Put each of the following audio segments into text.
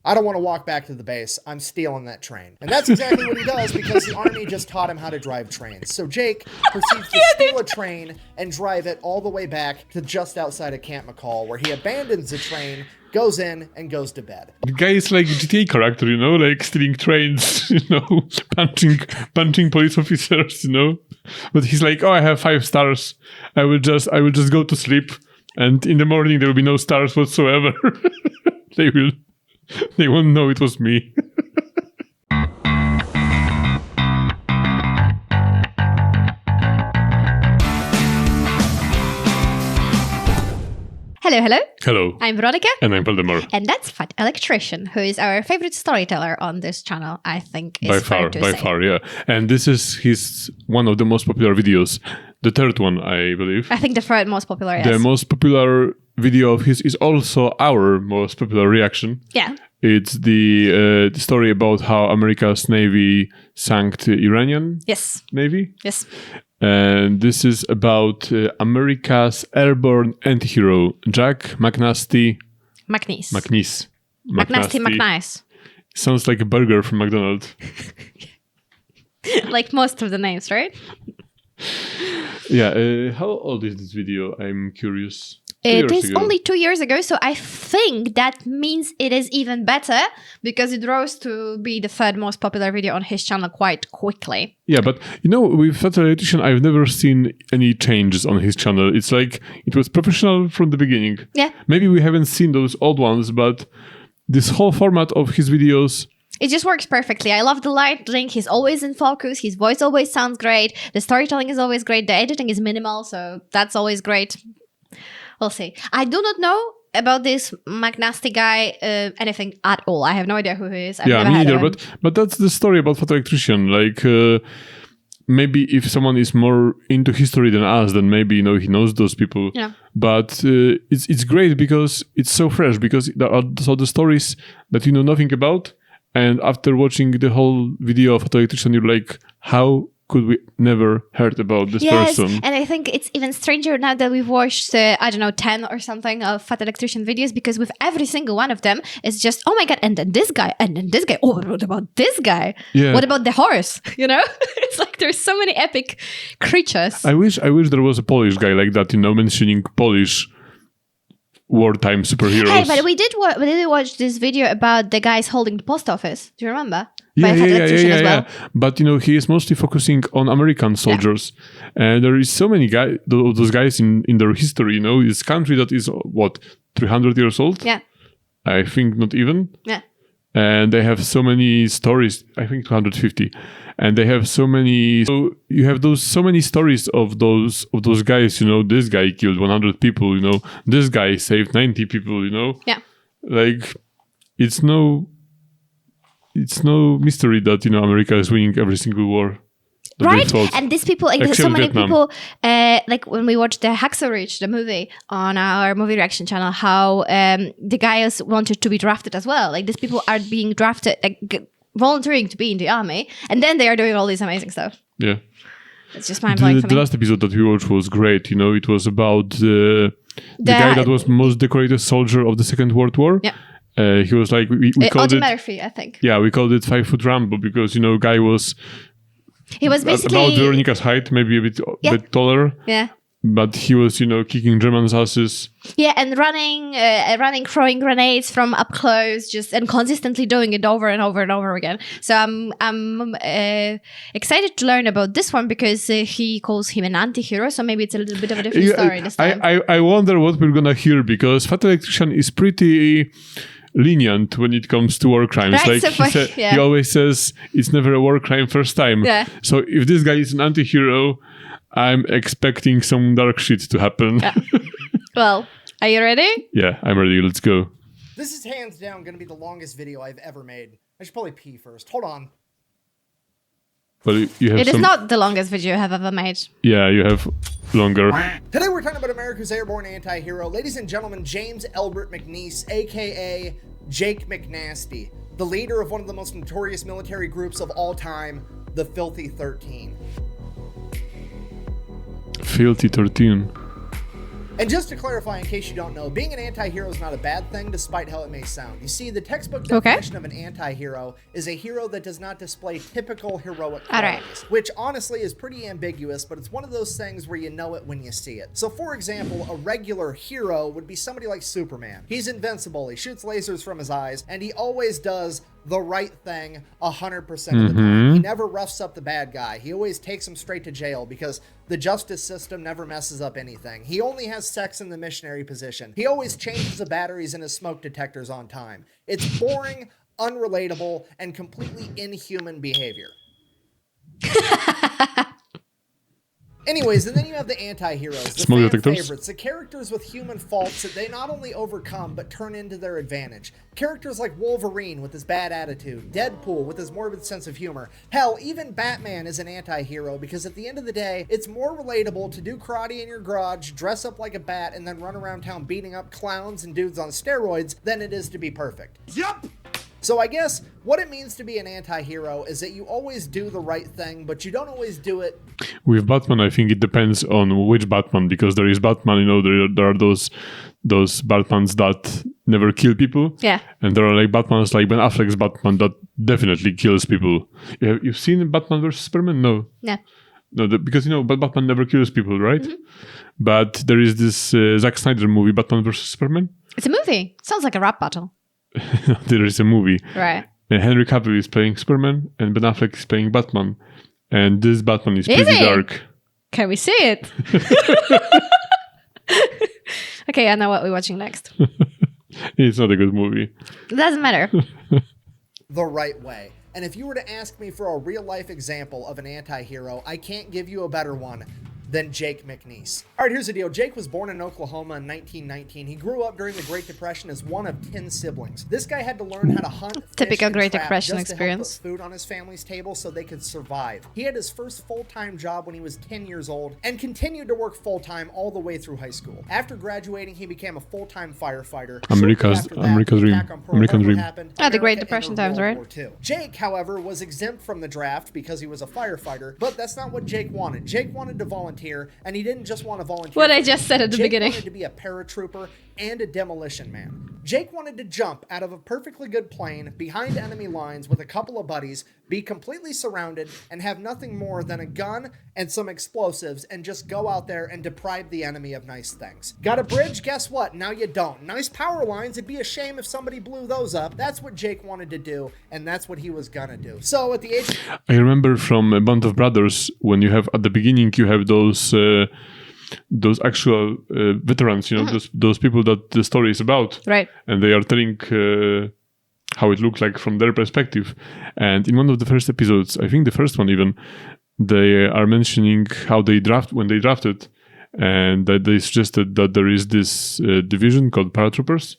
I don't want to walk back to the base. I'm stealing that train. And that's exactly what he does because the army just taught him how to drive trains. So Jake proceeds to steal a train and drive it all the way back to just outside of Camp McCall, where he abandons the train, goes in, and goes to bed. The guy is like a GTA character, like stealing trains, punching police officers, But he's like, oh, I have 5 stars. I will just go to sleep, and in the morning there will be no stars whatsoever. They won't know it was me. Hello, hello. Hello. I'm Veronica. And I'm Valdemar. And that's Fat Electrician, who is our favorite storyteller on this channel, I think. By far, yeah. And this is one of the most popular videos. The third one, I believe. I think the third most popular, yes. The most popular video of his is also our most popular reaction. Yeah. It's the story about how America's Navy sank the Iranian Navy. Yes. And this is about America's airborne anti-hero, Jack McNasty. McNiece. McNice. Sounds like a burger from McDonald's. Like most of the names, right? Yeah. How old is this video? I'm curious. It is only 2 years ago, so I think that means it is even better because it rose to be the third most popular video on his channel quite quickly. Yeah, but with Fat Electrician, I've never seen any changes on his channel. It's like it was professional from the beginning. Yeah. Maybe we haven't seen those old ones, but this whole format of his videos... It just works perfectly. I love the lighting. He's always in focus. His voice always sounds great. The storytelling is always great. The editing is minimal, so that's always great. We'll see. I do not know about this McNasty guy anything at all. I have no idea who he is. I've never me heard neither. of him. But that's the story about Fat Electrician. Like maybe if someone is more into history than us, then maybe he knows those people. Yeah. But it's great because it's so fresh. Because there are the stories that you know nothing about, and after watching the whole video of Fat Electrician, you're like, how could we never heard about this person? And I think it's even stranger now that we've watched, 10 or something of Fat Electrician videos, because with every single one of them, it's just, oh my God, and then this guy, and then this guy. Oh, what about this guy? Yeah. What about the horse? It's like there's so many epic creatures. I wish there was a Polish guy like that, mentioning Polish wartime superheroes. Hey, but we did watch this video about the guys holding the post office. Do you remember? Yeah. But he is mostly focusing on American soldiers, and there is so many guys, those guys in their history. This country that is 300 years old. Yeah, I think not even. Yeah, and they have so many stories. I think 250, and they have so many. So you have so many stories of those guys. This guy killed 100 people. This guy saved 90 people. Yeah, like it's no mystery that America is winning every single war. Right, and these people, like so many Vietnam. people, like when we watched the Hacksaw Ridge, the movie on our movie reaction channel, how the guys wanted to be drafted as well. Like these people are being drafted, like volunteering to be in the army, and then they are doing all this amazing stuff. Yeah, it's just mind blowing for me. The last episode that we watched was great. It was about the guy that was most decorated soldier of the Second World War. Yeah. He was like we called Audie it Murphy, I think. Yeah, we called it 5 foot Rambo because guy was. He was basically about Veronica's height, maybe a bit taller. Yeah. But he was, kicking Germans' asses. Yeah, and throwing grenades from up close, and consistently doing it over and over and over again. So I'm excited to learn about this one because he calls him an anti-hero. So maybe it's a little bit of a different story this time. I wonder what we're gonna hear because Fat Electrician is pretty lenient when it comes to war crimes. Right, like he always says it's never a war crime first time. Yeah. So if this guy is an anti-hero, I'm expecting some dark shit to happen. Yeah. Well, are you ready? Yeah, I'm ready. Let's go. This is hands down going to be the longest video I've ever made. I should probably pee first. Hold on. Well, you have It is not the longest video I have ever made. Yeah, you have longer. Today we're talking about America's airborne anti-hero. Ladies and gentlemen, James Elbert McNiece, a.k.a. Jake McNasty, the leader of one of the most notorious military groups of all time, the Filthy 13. Filthy 13. And just to clarify, in case you don't know, being an anti-hero is not a bad thing, despite how it may sound. You see, the textbook definition of an anti-hero is a hero that does not display typical heroic qualities, which honestly is pretty ambiguous, but it's one of those things where you know it when you see it. So for example, a regular hero would be somebody like Superman. He's invincible, he shoots lasers from his eyes, and he always does the right thing 100% of the time. He never roughs up the bad guy. He always takes him straight to jail because the justice system never messes up anything. He only has sex in the missionary position. He always changes the batteries in his smoke detectors on time. It's boring, unrelatable, and completely inhuman behavior. Anyways, and then you have the anti-heroes, the fan favorites, the characters with human faults that they not only overcome, but turn into their advantage. Characters like Wolverine with his bad attitude, Deadpool with his morbid sense of humor. Hell, even Batman is an anti-hero because at the end of the day, it's more relatable to do karate in your garage, dress up like a bat, and then run around town beating up clowns and dudes on steroids than it is to be perfect. Yup! So I guess what it means to be an anti-hero is that you always do the right thing, but you don't always do it. With Batman, I think it depends on which Batman, because there is Batman, there are those Batmans that never kill people. Yeah. And there are like Batmans like Ben Affleck's Batman that definitely kills people. You've seen Batman vs. Superman? No. No. No, because but Batman never kills people, right? But there is this Zack Snyder movie, Batman vs. Superman. It's a movie. Sounds like a rap battle. There is a movie. Right. And Henry Cavill is playing Superman and Ben Affleck is playing Batman. And this Batman is pretty dark. Can we see it? Okay, I know what we're watching next. It's not a good movie. It doesn't matter. The right way. And if you were to ask me for a real-life example of an anti-hero, I can't give you a better one than Jake McNiece. All right, here's the deal. Jake was born in Oklahoma in 1919. He grew up during the Great Depression as one of 10 siblings. This guy had to learn how to hunt, fish, Typical and Great trap Depression just experience. to help put food on his family's table so they could survive. He had his first full-time job when he was 10 years old and continued to work full-time all the way through high school. After graduating, he became a full-time firefighter. America's dream. The Great Depression times, right? Jake, however, was exempt from the draft because he was a firefighter, but that's not what Jake wanted. Jake wanted to volunteer, and he didn't just want to volunteer. What I just said at the beginning. Jake wanted to be a paratrooper and a demolition man. Jake wanted to jump out of a perfectly good plane behind enemy lines with a couple of buddies, be completely surrounded, and have nothing more than a gun and some explosives and just go out there and deprive the enemy of nice things. Got a bridge? Guess what? Now you don't. Nice power lines. It'd be a shame if somebody blew those up. That's what Jake wanted to do, and that's what he was gonna do. So at the age... I remember from A Band of Brothers, when you have, at the beginning, you have those actual veterans, those people that the story is about. Right. And they are telling how it looked like from their perspective. And in one of the first episodes, I think the first one even, they are mentioning how when they drafted, and that they suggested that there is this division called paratroopers.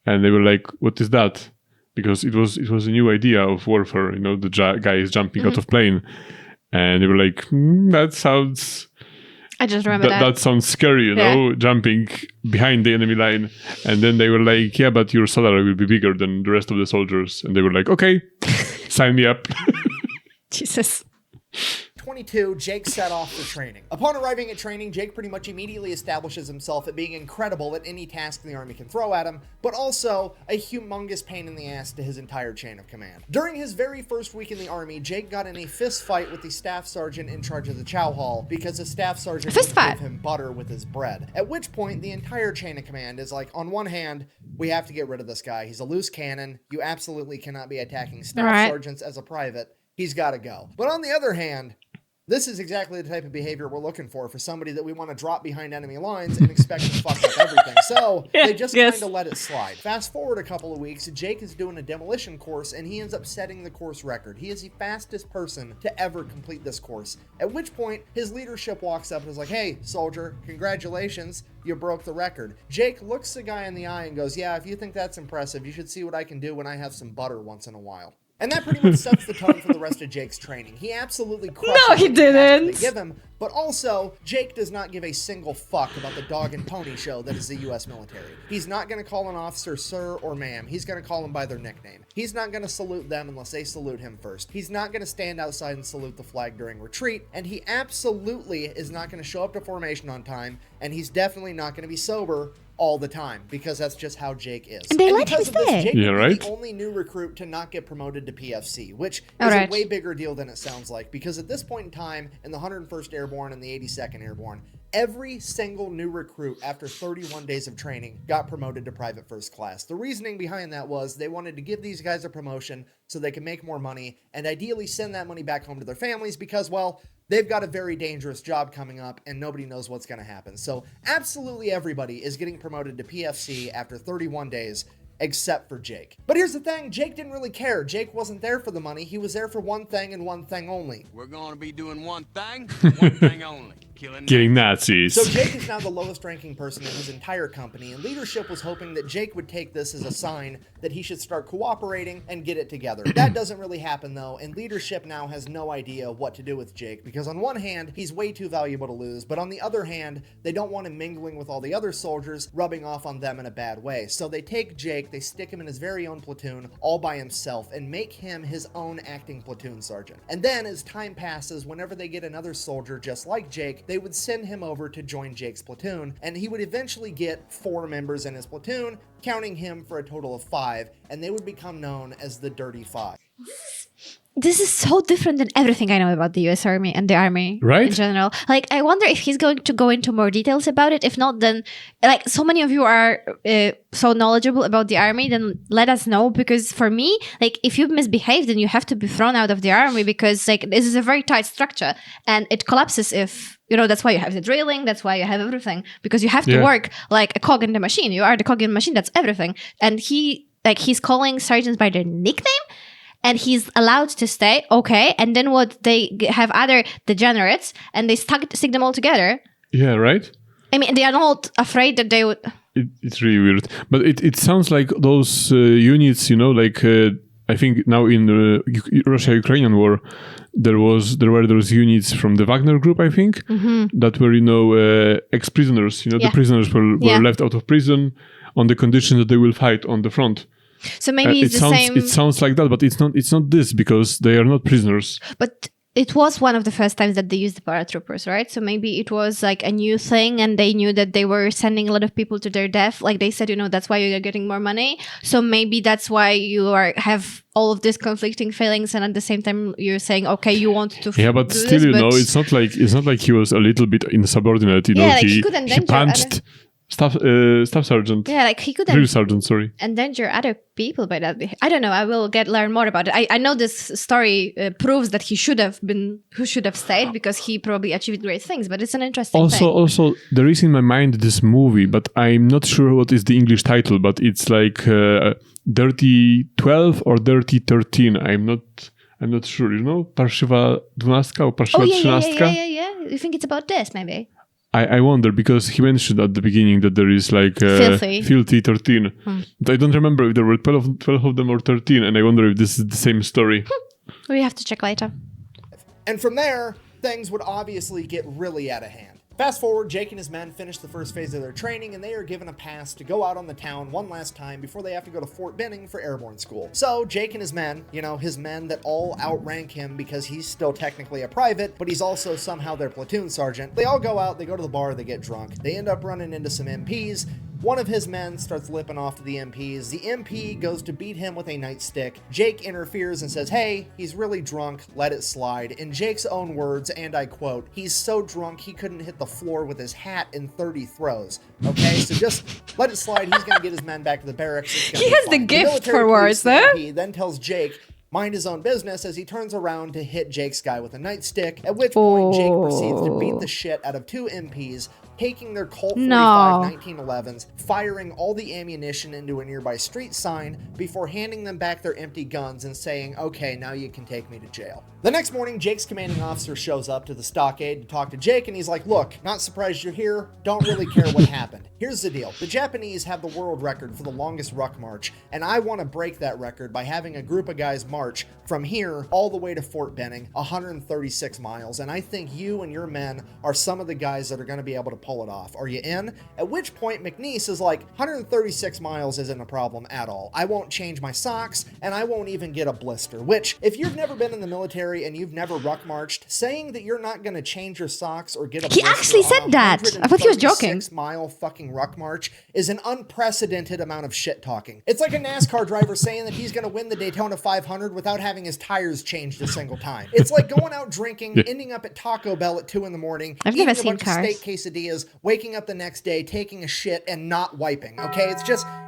And they were like, what is that? Because it was a new idea of warfare, the guy is jumping out of plane. And they were like, that sounds... I just remember that. That sounds scary, jumping behind the enemy line. And then they were like, yeah, but your salary will be bigger than the rest of the soldiers. And they were like, okay, sign me up. Jesus. 22, Jake set off for training. Upon arriving at training, Jake pretty much immediately establishes himself at being incredible at any task the Army can throw at him, but also a humongous pain in the ass to his entire chain of command. During his very first week in the Army, Jake got in a fist fight with the staff sergeant in charge of the chow hall because the staff sergeant would give him butter with his bread. At which point, the entire chain of command is like, on one hand, we have to get rid of this guy. He's a loose cannon. You absolutely cannot be attacking staff sergeants as a private. He's got to go. But on the other hand, this is exactly the type of behavior we're looking for somebody that we want to drop behind enemy lines and expect to fuck up everything. So they just kind of let it slide. Fast forward a couple of weeks, Jake is doing a demolition course and he ends up setting the course record. He is the fastest person to ever complete this course. At which point, his leadership walks up and is like, hey, soldier, congratulations, you broke the record. Jake looks the guy in the eye and goes, yeah, if you think that's impressive, you should see what I can do when I have some butter once in a while. And that pretty much sets the tone for the rest of Jake's training. He absolutely crushes No, he any task didn't. they give him, but also, Jake does not give a single fuck about the dog and pony show that is the U.S. military. He's not going to call an officer sir or ma'am. He's going to call them by their nickname. He's not going to salute them unless they salute him first. He's not going to stand outside and salute the flag during retreat, and he absolutely is not going to show up to formation on time, and he's definitely not going to be sober all the time, because that's just how Jake is. And they let because him of this, stay. Jake Yeah, would be right? the only new recruit to not get promoted to PFC, which is Alright. a way bigger deal than it sounds like, because at this point in time, in the 101st Airborne and the 82nd Airborne, every single new recruit after 31 days of training got promoted to private first class. The reasoning behind that was they wanted to give these guys a promotion so they can make more money and ideally send that money back home to their families because, well, they've got a very dangerous job coming up and nobody knows what's going to happen. So absolutely everybody is getting promoted to PFC after 31 days except for Jake. But here's the thing, Jake didn't really care. Jake wasn't there for the money. He was there for one thing and one thing only. We're going to be doing one thing only. Killing Nazis. So Jake is now the lowest ranking person in his entire company, and leadership was hoping that Jake would take this as a sign that he should start cooperating and get it together. That doesn't really happen though, and leadership now has no idea what to do with Jake, because on one hand, he's way too valuable to lose, but on the other hand, they don't want him mingling with all the other soldiers, rubbing off on them in a bad way. So they take Jake, they stick him in his very own platoon, all by himself, and make him his own acting platoon sergeant. And then as time passes, whenever they get another soldier just like Jake, they would send him over to join Jake's platoon, and he would eventually get 4 members in his platoon, counting him for a total of 5, and they would become known as the Dirty Five. This is so different than everything I know about the US Army and the Army Right? in general. Like, I wonder if he's going to go into more details about it. If not, then, like, so many of you are so knowledgeable about the Army, then let us know. Because for me, like, if you misbehave, then you have to be thrown out of the Army because, like, this is a very tight structure and it collapses if, you know, that's why you have the drilling, that's why you have everything. Because you have to Yeah. work like a cog in the machine. You are the cog in the machine, that's everything. And he's calling sergeants by their nickname. And he's allowed to stay, okay. And then what, they have other degenerates and they stick them all together. Yeah, right? I mean, they are not afraid that they would. It's really weird. But it sounds like those units, you know, like I think now in the Russia-Ukrainian war, there were those units from the Wagner group, I think, that were, you know, ex-prisoners. You know, Yeah. the prisoners were Yeah. left out of prison on the condition that they will fight on the front. So maybe it's the same. It sounds like that, but it's not. It's not this because they are not prisoners. But it was one of the first times that they used the paratroopers, right? So maybe it was like a new thing and they knew that they were sending a lot of people to their death. Like they said, you know, that's why you're getting more money. So maybe that's why you have all of these conflicting feelings, and at the same time you're saying, okay, you want to Yeah, but do still, this, you know, but- it's not like he was a little bit insubordinate. You know, like he he could endanger punched staff sergeant. Yeah, like he could Drill sergeant, sorry. endanger other people by that. I don't know. I will learn more about it. I know this story proves that he should have stayed because he probably achieved great things. But it's an interesting thing. Also, there is in my mind this movie, but I'm not sure what is the English title. But it's like Dirty 12 or Dirty 13. I'm not sure. You know, Parszywa 12 or Parszywa 13. Yeah. You think it's about this, maybe? I wonder because he mentioned at the beginning that there is like filthy 13. But I don't remember if there were 12 of them or 13, and I wonder if this is the same story. We have to check later. And from there, things would obviously get really out of hand. Fast forward, Jake and his men finish the first phase of their training, and they are given a pass to go out on the town one last time before they have to go to Fort Benning for Airborne school. So Jake and his men, you know, his men that all outrank him because he's still technically a private, but he's also somehow their platoon sergeant. They all go out, they go to the bar, they get drunk. They end up running into some MPs. One of his men starts lipping off to the MPs. The MP goes to beat him with a nightstick. Jake interferes and says, hey, he's really drunk, let it slide. In Jake's own words, and I quote, he's so drunk he couldn't hit the floor with his hat in 30 throws. Okay, so just let it slide. He's going to get his men back to the barracks. It's gonna He be has the fine. gift military for words, police though. MP then tells Jake, mind his own business, as he turns around to hit Jake's guy with a nightstick, at which point Jake proceeds to beat the shit out of 2 MPs, taking their Colt 45 No. 1911s, firing all the ammunition into a nearby street sign before handing them back their empty guns and saying, okay, now you can take me to jail. The next morning, Jake's commanding officer shows up to the stockade to talk to Jake, and he's like, look, not surprised you're here, don't really care what happened. Here's the deal. The Japanese have the world record for the longest ruck march, and I want to break that record by having a group of guys march from here all the way to Fort Benning, 136 miles, and I think you and your men are some of the guys that are going to be able to pull it off. Are you in? At which point, McNiece is like, 136 miles isn't a problem at all. I won't change my socks, and I won't even get a blister, which, if you've never been in the military and you've never ruck marched, saying that you're not going to change your socks or get a blister actually said on that. I thought he was joking. 136-mile fucking ruck march is an unprecedented amount of shit talking. It's like a NASCAR driver saying that he's going to win the Daytona 500 without having his tires changed a single time. It's like going out drinking, ending up at Taco Bell at 2 in the morning, I've eating never a seen bunch cars. of steak quesadillas, waking up the next day, taking a shit, and not wiping. Okay,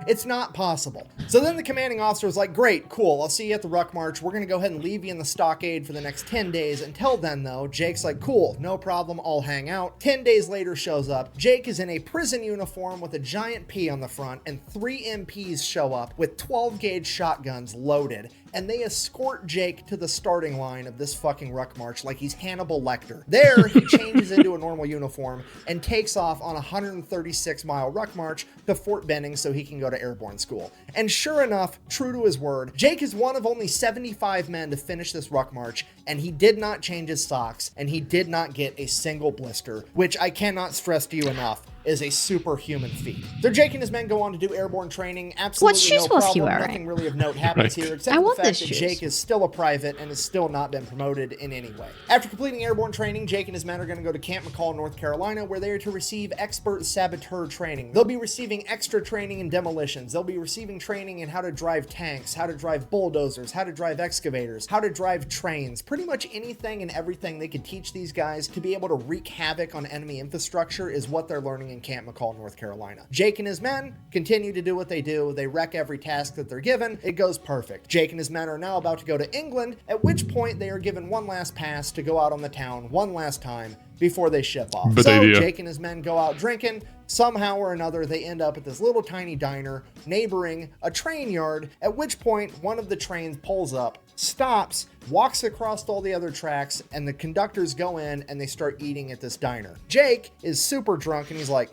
it's not possible. So then the commanding officer was like, great, cool, I'll see you at the ruck march. We're going to go ahead and leave you in the stockade for the next 10 days. Until then, though, Jake's like, cool, no problem, I'll hang out. 10 days later shows up. Jake is in a prison uniform with a giant P on the front, and 3 MPs show up with 12-gauge shotguns loaded, and they escort Jake to the starting line of this fucking ruck march like he's Hannibal Lecter. There, he changes into a normal uniform and takes off on a 136-mile ruck march to Fort Benning so he can go to Airborne school. And sure enough, true to his word, Jake is one of only 75 men to finish this ruck march, and he did not change his socks, and he did not get a single blister, which I cannot stress to you enough is a superhuman feat. So Jake and his men go on to do airborne training. Absolutely What shoes no was he problem. wearing? Nothing really of note happens Right. here, except I for the want fact that these shoes. Jake is still a private and has still not been promoted in any way. After completing airborne training, Jake and his men are going to go to Camp McCall, North Carolina, where they are to receive expert saboteur training. They'll be receiving extra training in demolitions. They'll be receiving training in how to drive tanks, how to drive bulldozers, how to drive excavators, how to drive trains. Pretty much anything and everything they could teach these guys to be able to wreak havoc on enemy infrastructure is what they're learning in Camp McCall, North Carolina. Jake and his men continue to do what they do. They wreck every task that they're given. It goes perfect. Jake and his men are now about to go to England, at which point they are given one last pass to go out on the town one last time before they ship off. Good So idea. Jake and his men go out drinking. Somehow or another, they end up at this little tiny diner neighboring a train yard, at which point one of the trains pulls up, stops, walks across all the other tracks, and the conductors go in and they start eating at this diner. Jake is super drunk and he's like,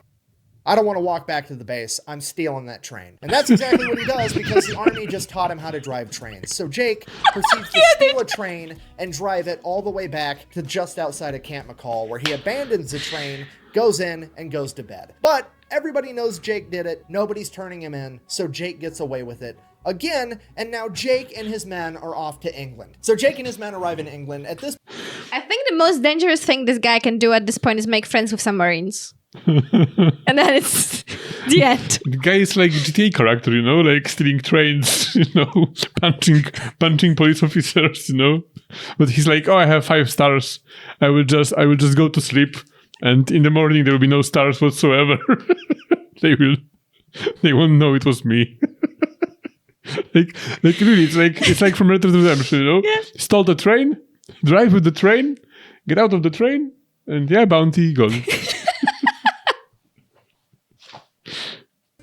I don't want to walk back to the base. I'm stealing that train. And that's exactly what he does because the army just taught him how to drive trains. So Jake proceeds to steal a train and drive it all the way back to just outside of Camp McCall, where he abandons the train, goes in, and goes to bed. But everybody knows Jake did it. Nobody's turning him in, so Jake gets away with it again, and now Jake and his men are off to England. So Jake and his men arrive in England. At this I think the most dangerous thing this guy can do at this point is make friends with some Marines. And then it's the end. The guy is like GTA character, you know, like stealing trains, you know, punching police officers, you know. But he's like, oh, I have 5 stars. I will just go to sleep, and in the morning there will be no stars whatsoever. They won't know it was me. like really, it's like from Red Dead Redemption, you know. Yeah. Stole the train, drive with the train, get out of the train, and yeah, bounty gone.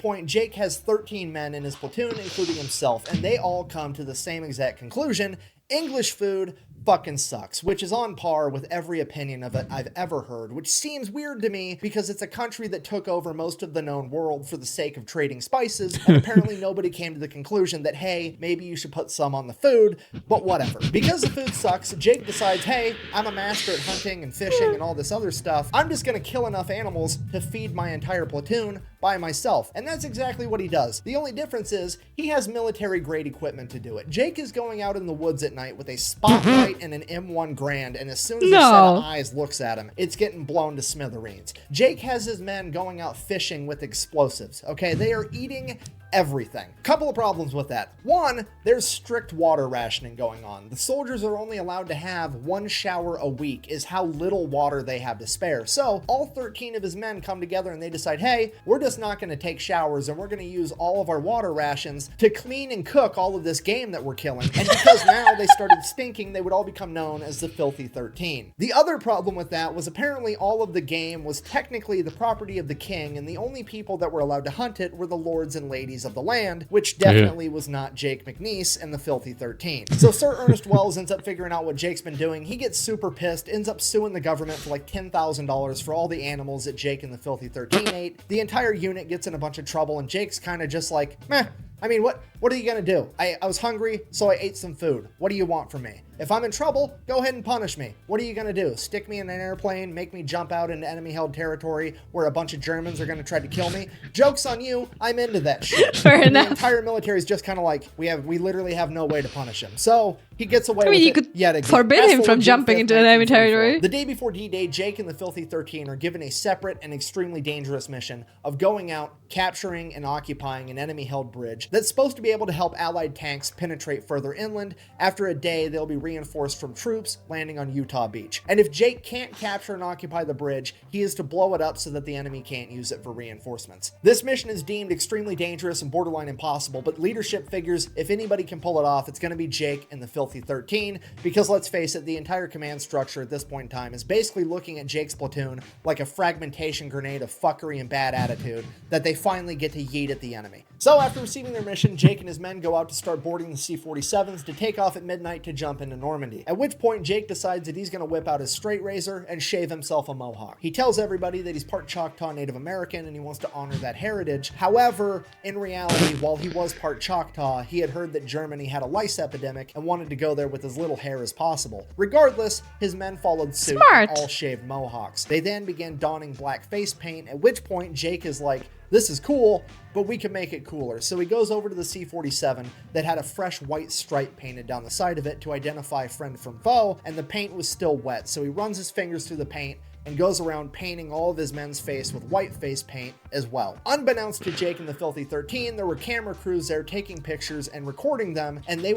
point, Jake has 13 men in his platoon, including himself, and they all come to the same exact conclusion: English food fucking sucks, which is on par with every opinion of it I've ever heard, which seems weird to me because it's a country that took over most of the known world for the sake of trading spices, and apparently nobody came to the conclusion that, hey, maybe you should put some on the food, but whatever. Because the food sucks, Jake decides, hey, I'm a master at hunting and fishing and all this other stuff. I'm just gonna kill enough animals to feed my entire platoon by myself. And that's exactly what he does. The only difference is he has military grade equipment to do it. Jake is going out in the woods at night with a spotlight and an M1 Grand, and as soon as a set of eyes looks at him, it's getting blown to smithereens. Jake has his men going out fishing with explosives, okay? They are eating everything. Couple of problems with that. One, there's strict water rationing going on. The soldiers are only allowed to have 1 shower a week is how little water they have to spare. So all 13 of his men come together and they decide, hey, we're just not going to take showers and we're going to use all of our water rations to clean and cook all of this game that we're killing. And because now they started stinking, they would all become known as the Filthy 13. The other problem with that was apparently all of the game was technically the property of the king, and the only people that were allowed to hunt it were the lords and ladies of the land, which definitely was not Jake McNiece and the Filthy 13. So Sir Ernest Wells ends up figuring out what Jake's been doing. He gets super pissed, ends up suing the government for like $10,000 for all the animals that Jake and the Filthy 13 ate. The entire unit gets in a bunch of trouble, and Jake's kind of just like, meh. I mean, what are you gonna do? I was hungry, so I ate some food. What do you want from me? If I'm in trouble, go ahead and punish me. What are you gonna do? Stick me in an airplane, make me jump out into enemy-held territory where a bunch of Germans are gonna try to kill me? Joke's on you, I'm into that shit. Fair enough. The entire military is just kind of like, we literally have no way to punish him. So he gets away I mean, with you it could yet again. forbid Fast him from forward June jumping 5th, into enemy 1944. territory. The day before D-Day, Jake and the Filthy 13 are given a separate and extremely dangerous mission of going out, capturing, and occupying an enemy-held bridge that's supposed to be able to help Allied tanks penetrate further inland. After a day, they'll be reinforced from troops landing on Utah Beach. And if Jake can't capture and occupy the bridge, he is to blow it up so that the enemy can't use it for reinforcements. This mission is deemed extremely dangerous and borderline impossible, but leadership figures if anybody can pull it off, it's going to be Jake and the Filthy 13, because let's face it, the entire command structure at this point in time is basically looking at Jake's platoon like a fragmentation grenade of fuckery and bad attitude that they finally get to yeet at the enemy. So after receiving their mission, Jake and his men go out to start boarding the C-47s to take off at midnight to jump into Normandy. At which point, Jake decides that he's going to whip out his straight razor and shave himself a mohawk. He tells everybody that he's part Choctaw Native American and he wants to honor that heritage. However, in reality, while he was part Choctaw, he had heard that Germany had a lice epidemic and wanted to go there with as little hair as possible. Regardless, his men followed suit Smart. and all shaved mohawks. They then began donning black face paint, at which point Jake is like, this is cool, but we can make it cooler. So he goes over to the C-47 that had a fresh white stripe painted down the side of it to identify friend from foe, and the paint was still wet. So he runs his fingers through the paint and goes around painting all of his men's face with white face paint as well. Unbeknownst to Jake and the Filthy 13, there were camera crews there taking pictures and recording them, and they...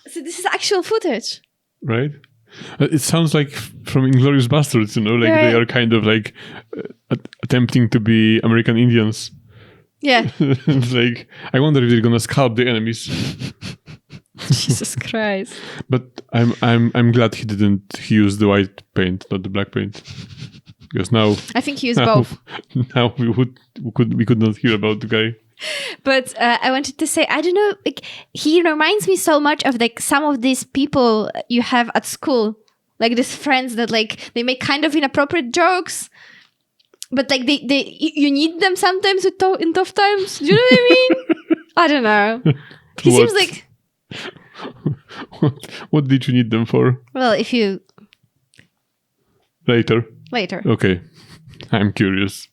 So this is actual footage. Right? It sounds like from Inglourious Basterds, you know, like Right. they are kind of like attempting to be American Indians. Yeah. It's like, I wonder if they're gonna scalp the enemies. Jesus Christ. But I'm glad he didn't use the white paint, not the black paint, because now I think he used both. Now we could not hear about the guy. But I wanted to say, I don't know, like, he reminds me so much of like some of these people you have at school, like these friends that like they make kind of inappropriate jokes, but like you need them sometimes in tough times. Do you know what I mean? I don't know. He seems like, what did you need them for? well, if you Later. Okay, I'm curious.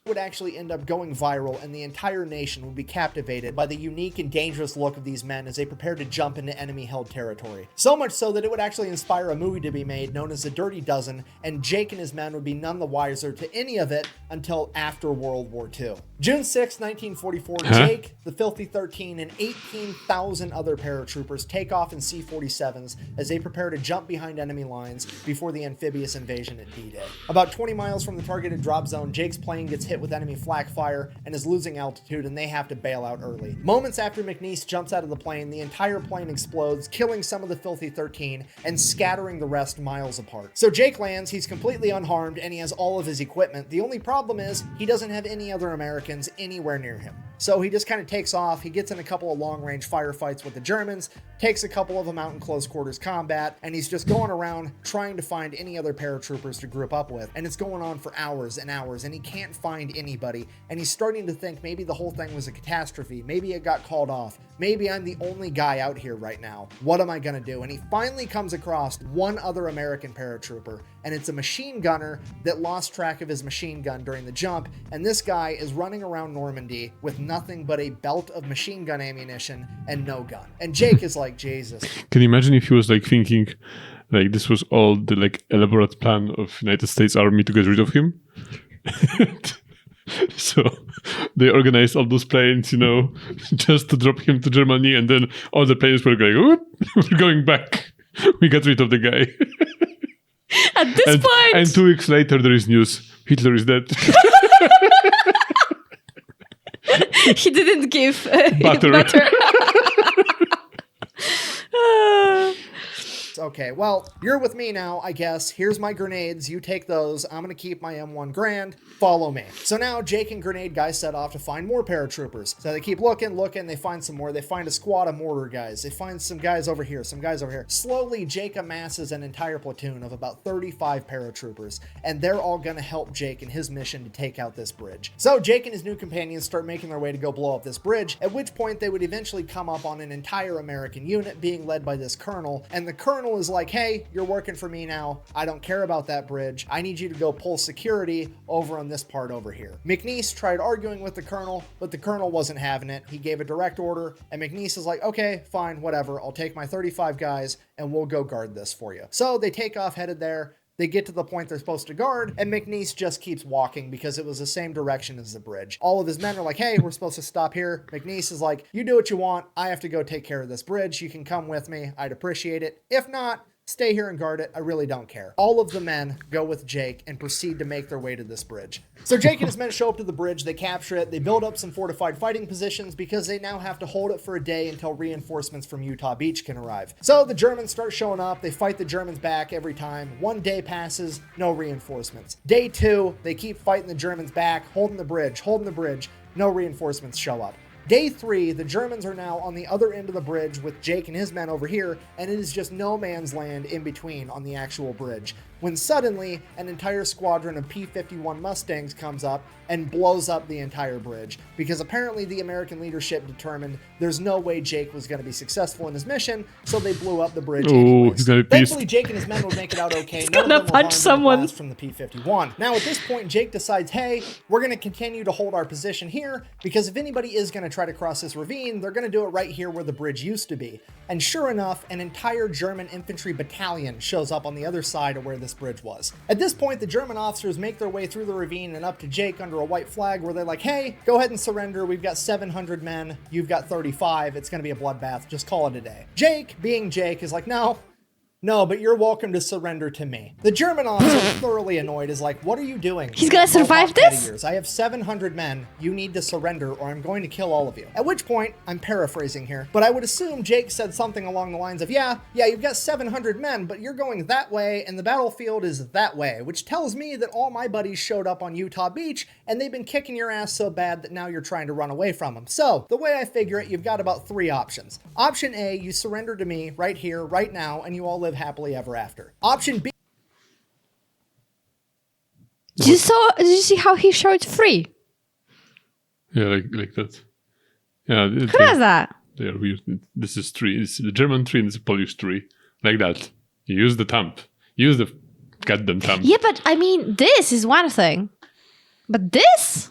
would actually end up going viral, and the entire nation would be captivated by the unique and dangerous look of these men as they prepared to jump into enemy-held territory. So much so that it would actually inspire a movie to be made known as The Dirty Dozen, and Jake and his men would be none the wiser to any of it until after World War II. June 6, 1944, Jake, the Filthy 13, and 18,000 other paratroopers take off in C-47s as they prepare to jump behind enemy lines before the amphibious invasion at D-Day. About 20 miles from the targeted drop zone, Jake's plane gets hit with enemy flak fire and is losing altitude, and they have to bail out early. Moments after McNiece jumps out of the plane, the entire plane explodes, killing some of the Filthy 13 and scattering the rest miles apart. So Jake lands, he's completely unharmed, and he has all of his equipment. The only problem is he doesn't have any other Americans anywhere near him. So he just kind of takes off, he gets in a couple of long-range firefights with the Germans, takes a couple of them out in close quarters combat, and he's just going around trying to find any other paratroopers to group up with. And it's going on for hours and hours, and he can't find anybody. And he's starting to think maybe the whole thing was a catastrophe. Maybe it got called off. Maybe I'm the only guy out here right now. What am I gonna do? And he finally comes across one other American paratrooper, and it's a machine gunner that lost track of his machine gun during the jump, and this guy is running around Normandy with nothing but a belt of machine gun ammunition and no gun. And Jake is like, Jesus. Can you imagine if he was like thinking like this was all the like elaborate plan of United States Army to get rid of him? So they organized all those planes, just to drop him to Germany, and then all the planes were going, "Oop, we're going back. We got rid of the guy." At this point, And 2 weeks later, there is news: Hitler is dead. he didn't give Butter. butter. Okay, well, you're with me now, I guess. Here's my grenades. You take those. I'm gonna keep my M1 Grand. Follow me. So now Jake and Grenade Guy set off to find more paratroopers. So they keep looking. They find some more. They find a squad of mortar guys. They find some guys over here, Slowly, Jake amasses an entire platoon of about 35 paratroopers, and they're all gonna help Jake in his mission to take out this bridge. So Jake and his new companions start making their way to go blow up this bridge, at which point they would eventually come up on an entire American unit being led by this colonel, and the colonel is like, "Hey, you're working for me now. I don't care about that bridge. I need you to go pull security over on this part over here." McNiece tried arguing with the colonel, but the colonel wasn't having it. He gave a direct order, and McNiece is like, "Okay, fine, whatever. I'll take my 35 guys and we'll go guard this for you." So they take off headed there. They get to the point they're supposed to guard, and McNiece just keeps walking because it was the same direction as the bridge. All of his men are like, "Hey, we're supposed to stop here." McNiece is like, "You do what you want. I have to go take care of this bridge. You can come with me. I'd appreciate it. If not, stay here and guard it. I really don't care." All of the men go with Jake and proceed to make their way to this bridge. So Jake and his men show up to the bridge, they capture it, they build up some fortified fighting positions because they now have to hold it for a day until reinforcements from Utah Beach can arrive. So the Germans start showing up, they fight the Germans back every time. 1 day passes, no reinforcements. Day 2, they keep fighting the Germans back, holding the bridge, no reinforcements show up. Day 3, the Germans are now on the other end of the bridge with Jake and his men over here, and it is just no man's land in between on the actual bridge, when suddenly an entire squadron of P-51 Mustangs comes up and blows up the entire bridge, because apparently the American leadership determined there's no way Jake was going to be successful in his mission, so they blew up the bridge anyways. He's gonna be Thankfully, Jake and his men would make it out okay. None gonna of them were punch harmed in the someone. blast from the P-51. Now, at this point, Jake decides, hey, we're going to continue to hold our position here, because if anybody is going to try to cross this ravine, they're going to do it right here where the bridge used to be. And sure enough, an entire German infantry battalion shows up on the other side of where this bridge was. At this point, the German officers make their way through the ravine and up to Jake under a white flag where they're like, "Hey, go ahead and surrender. We've got 700 men. You've got 35. It's going to be a bloodbath. Just call it a day." Jake, being Jake, is like, No, but you're welcome to surrender to me. The German officer, thoroughly annoyed, is like, "What are you doing? He's gonna survive this? I have 700 men. You need to surrender or I'm going to kill all of you." At which point, I'm paraphrasing here, but I would assume Jake said something along the lines of, yeah, you've got 700 men, but you're going that way and the battlefield is that way, which tells me that all my buddies showed up on Utah Beach and they've been kicking your ass so bad that now you're trying to run away from them. So the way I figure it, you've got about 3 options. Option A, you surrender to me right here, right now, and you all live happily ever after. Option B. Did you see how he showed free? Yeah, like that. Yeah. Who does that? They are weird. This is tree. It's the German tree and it's a Polish tree. Like that. You use the thumb. Use the goddamn thumb. Yeah, but I mean, this is one thing. But this?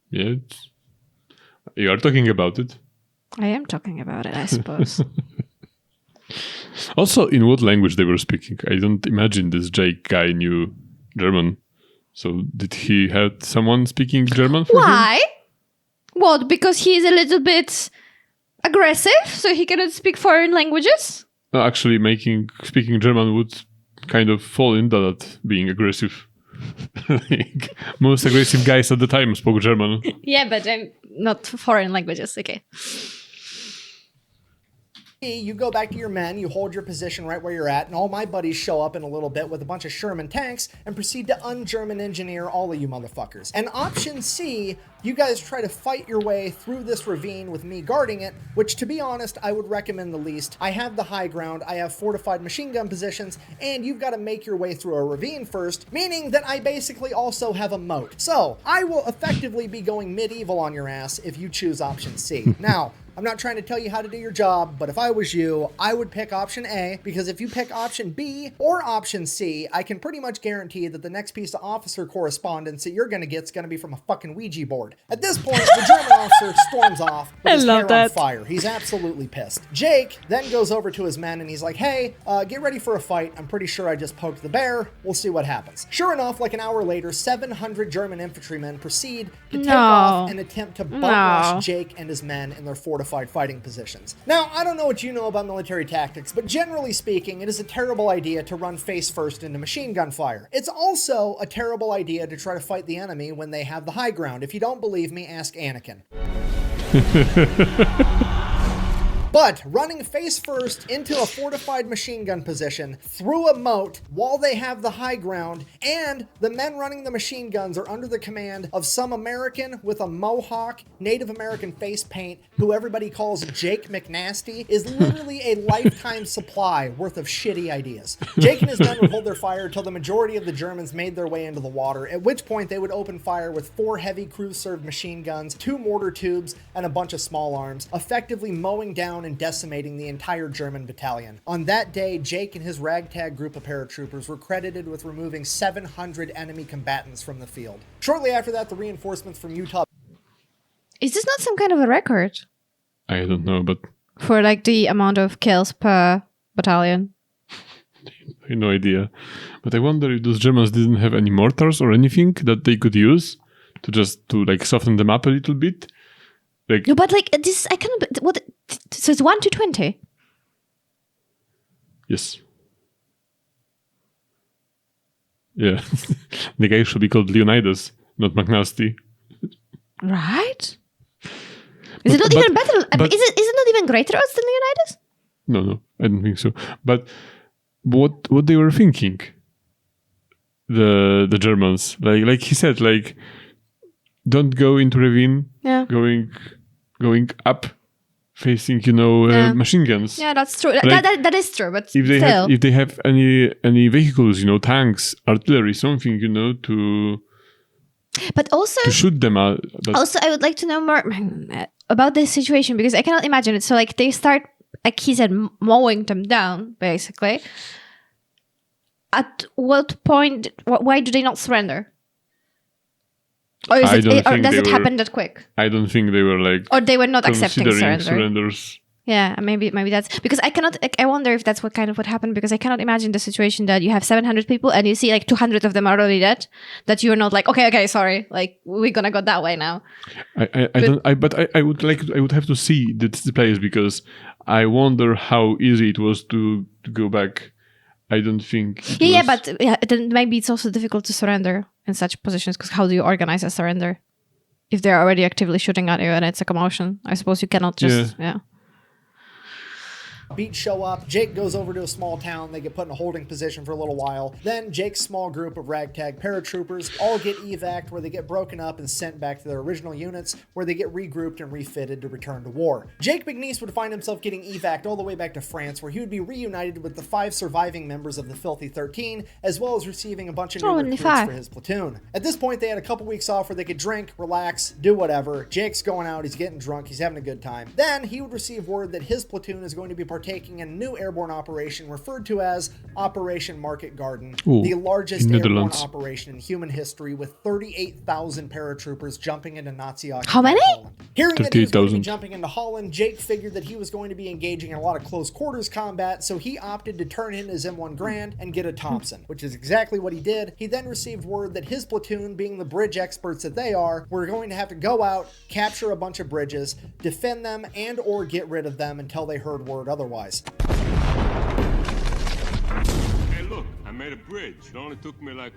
Yeah. You are talking about it. I am talking about it, I suppose. Also, in what language they were speaking? I don't imagine this Jake guy knew German. So did he have someone speaking German for him? Why? What, because he's a little bit aggressive, so he cannot speak foreign languages? No, actually, speaking German would kind of fall into that, being aggressive. Like, most aggressive guys at the time spoke German. Yeah, but not foreign languages, okay. You go back to your men, you hold your position right where you're at, and all my buddies show up in a little bit with a bunch of Sherman tanks and proceed to un-German engineer all of you motherfuckers. And option C, you guys try to fight your way through this ravine with me guarding it, which to be honest, I would recommend the least. I have the high ground, I have fortified machine gun positions, and you've got to make your way through a ravine first, meaning that I basically also have a moat. So, I will effectively be going medieval on your ass if you choose option C. Now, I'm not trying to tell you how to do your job, but if I was you, I would pick option A, because if you pick option B or option C, I can pretty much guarantee that the next piece of officer correspondence that you're going to get is going to be from a fucking Ouija board. At this point, the German officer storms off with his hair on fire. He's absolutely pissed. Jake then goes over to his men and he's like, hey, get ready for a fight. I'm pretty sure I just poked the bear. We'll see what happens. Sure enough, like an hour later, 700 German infantrymen proceed to take off and attempt to bum rush Jake and his men in their fortified fighting positions. Now, I don't know what you know about military tactics, but generally speaking, it is a terrible idea to run face first into machine gun fire. It's also a terrible idea to try to fight the enemy when they have the high ground. If you don't believe me, ask Anakin. But running face first into a fortified machine gun position through a moat while they have the high ground, and the men running the machine guns are under the command of some American with a mohawk, Native American face paint, who everybody calls Jake McNasty, is literally a lifetime supply worth of shitty ideas. Jake and his men would hold their fire until the majority of the Germans made their way into the water, at which point they would open fire with 4 heavy crew-served machine guns, 2 mortar tubes, and a bunch of small arms, effectively mowing down and decimating the entire German battalion. On that day, Jake and his ragtag group of paratroopers were credited with removing 700 enemy combatants from the field. Shortly after that, the reinforcements from Utah... Is this not some kind of a record? I don't know, but... For like the amount of kills per battalion? I have no idea. But I wonder if those Germans didn't have any mortars or anything that they could use to like soften them up a little bit. Like, no, but like this, I cannot. What? So it's 1 to 20. Yes. Yeah. The guy should be called Leonidas, not McNasty. Right? Is it not even better? Is it not even greater odds than Leonidas? No, I don't think so. But what they were thinking, the Germans, like he said, like, don't go into ravine. Yeah. Going up, facing machine guns. Yeah, that's true. Like, that is true. But if they have any vehicles, tanks, artillery, something, to. But also to shoot them out. Also, I would like to know more about this situation, because I cannot imagine it. So, like, they start, like he said, mowing them down, basically. At what point? Why do they not surrender? Or does it happen that quick? I don't think they were like. Or they were not accepting surrenders. Yeah, maybe that's because I cannot. I wonder if that's what happened, because I cannot imagine the situation that you have 700 people and you see like 200 of them are already dead. That you're not like, okay, sorry, like we're gonna go that way now. I would have to see the players, because I wonder how easy it was to go back. I don't think. But then maybe it's also difficult to surrender in such positions, because how do you organize a surrender if they're already actively shooting at you and it's a commotion? I suppose you cannot just Beats show up. Jake goes over to a small town. They get put in a holding position for a little while. Then Jake's small group of ragtag paratroopers all get evac'd, where they get broken up and sent back to their original units, where they get regrouped and refitted to return to war. Jake McNiece would find himself getting evac'd all the way back to France, where he would be reunited with the 5 surviving members of the Filthy 13, as well as receiving a bunch of new recruits for his platoon. At this point, they had a couple weeks off where they could drink, relax, do whatever. Jake's going out, he's getting drunk, he's having a good time. Then he would receive word that his platoon is going to be partaking in a new airborne operation referred to as Operation Market Garden, the largest airborne operation in human history, with 38,000 paratroopers jumping into Nazi occupied Holland. How many? Hearing that he was going to be jumping into Holland, Jake figured that he was going to be engaging in a lot of close quarters combat, so he opted to turn in his M1 Grand and get a Thompson, which is exactly what he did. He then received word that his platoon, being the bridge experts that they are, were going to have to go out, capture a bunch of bridges, defend them, and or get rid of them until they heard word otherwise. Hey, look, I made a bridge. It only took me like,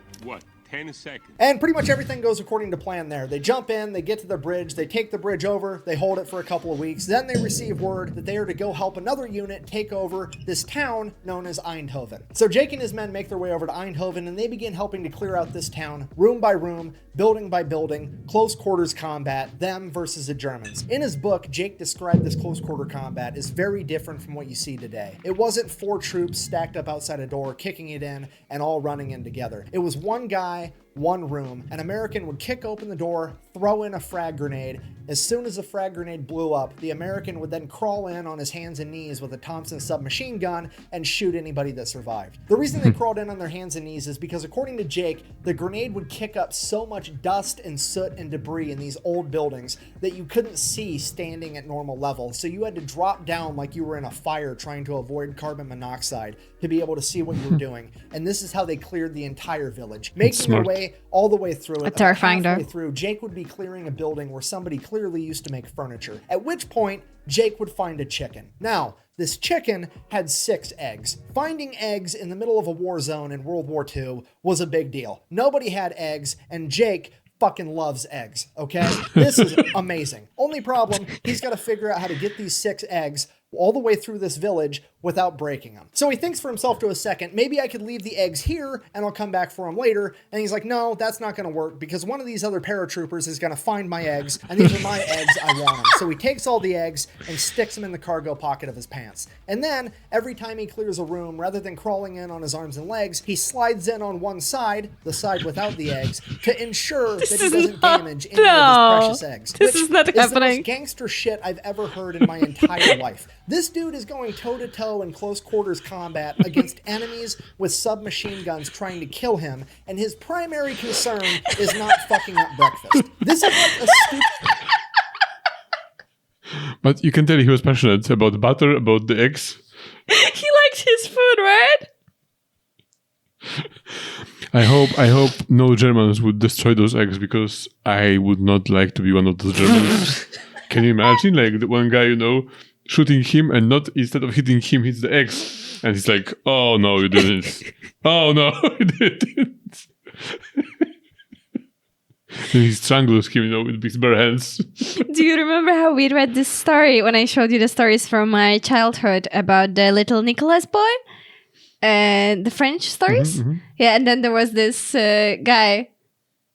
10 seconds. And pretty much everything goes according to plan there. They jump in, they get to the bridge, they take the bridge over, they hold it for a couple of weeks. Then they receive word that they are to go help another unit take over this town known as Eindhoven. So Jake and his men make their way over to Eindhoven, and they begin helping to clear out this town, room by room, building by building, close quarters combat, them versus the Germans. In his book, Jake described this close quarter combat as very different from what you see today. It wasn't 4 troops stacked up outside a door, kicking it in, and all running in together. It was one guy one room. An American would kick open the door, throw in a frag grenade. As soon as the frag grenade blew up, the American would then crawl in on his hands and knees with a Thompson submachine gun and shoot anybody that survived. The reason they crawled in on their hands and knees is because, according to Jake, the grenade would kick up so much dust and soot and debris in these old buildings that you couldn't see standing at normal level. So you had to drop down like you were in a fire trying to avoid carbon monoxide to be able to see what you were doing. And this is how they cleared the entire village, making their way all the way through it. Terrifying, though. Through, Jake would be clearing a building where somebody clearly used to make furniture, at which point Jake would find a chicken. Now, this chicken had 6 eggs. Finding eggs in the middle of a war zone in World War II was a big deal. Nobody had eggs, and Jake fucking loves eggs, okay? This is amazing. Only problem, he's got to figure out how to get these 6 eggs all the way through this village without breaking them. So he thinks for himself to a second, maybe I could leave the eggs here and I'll come back for them later. And he's like, no, that's not going to work because one of these other paratroopers is going to find my eggs and these are my eggs, I want them. So he takes all the eggs and sticks them in the cargo pocket of his pants. And then every time he clears a room, rather than crawling in on his arms and legs, he slides in on one side, the side without the eggs, to ensure that he doesn't damage any of his precious eggs. This is not happening. The most gangster shit I've ever heard in my entire life. This dude is going toe-to-toe in close quarters combat against enemies with submachine guns trying to kill him, and his primary concern is not fucking up breakfast. This is like a stupid... But you can tell he was passionate about the butter, about the eggs. He liked his food, right? I hope no Germans would destroy those eggs because I would not like to be one of those Germans. Can you imagine, like, the one guy, shooting him and not, instead of hitting him, hits the eggs. And he's like, oh no, you didn't. Oh no, you didn't. And he strangles him, with his bare hands. Do you remember how we read this story when I showed you the stories from my childhood about the little Nicholas boy? The French stories? Mm-hmm. Yeah, and then there was this guy,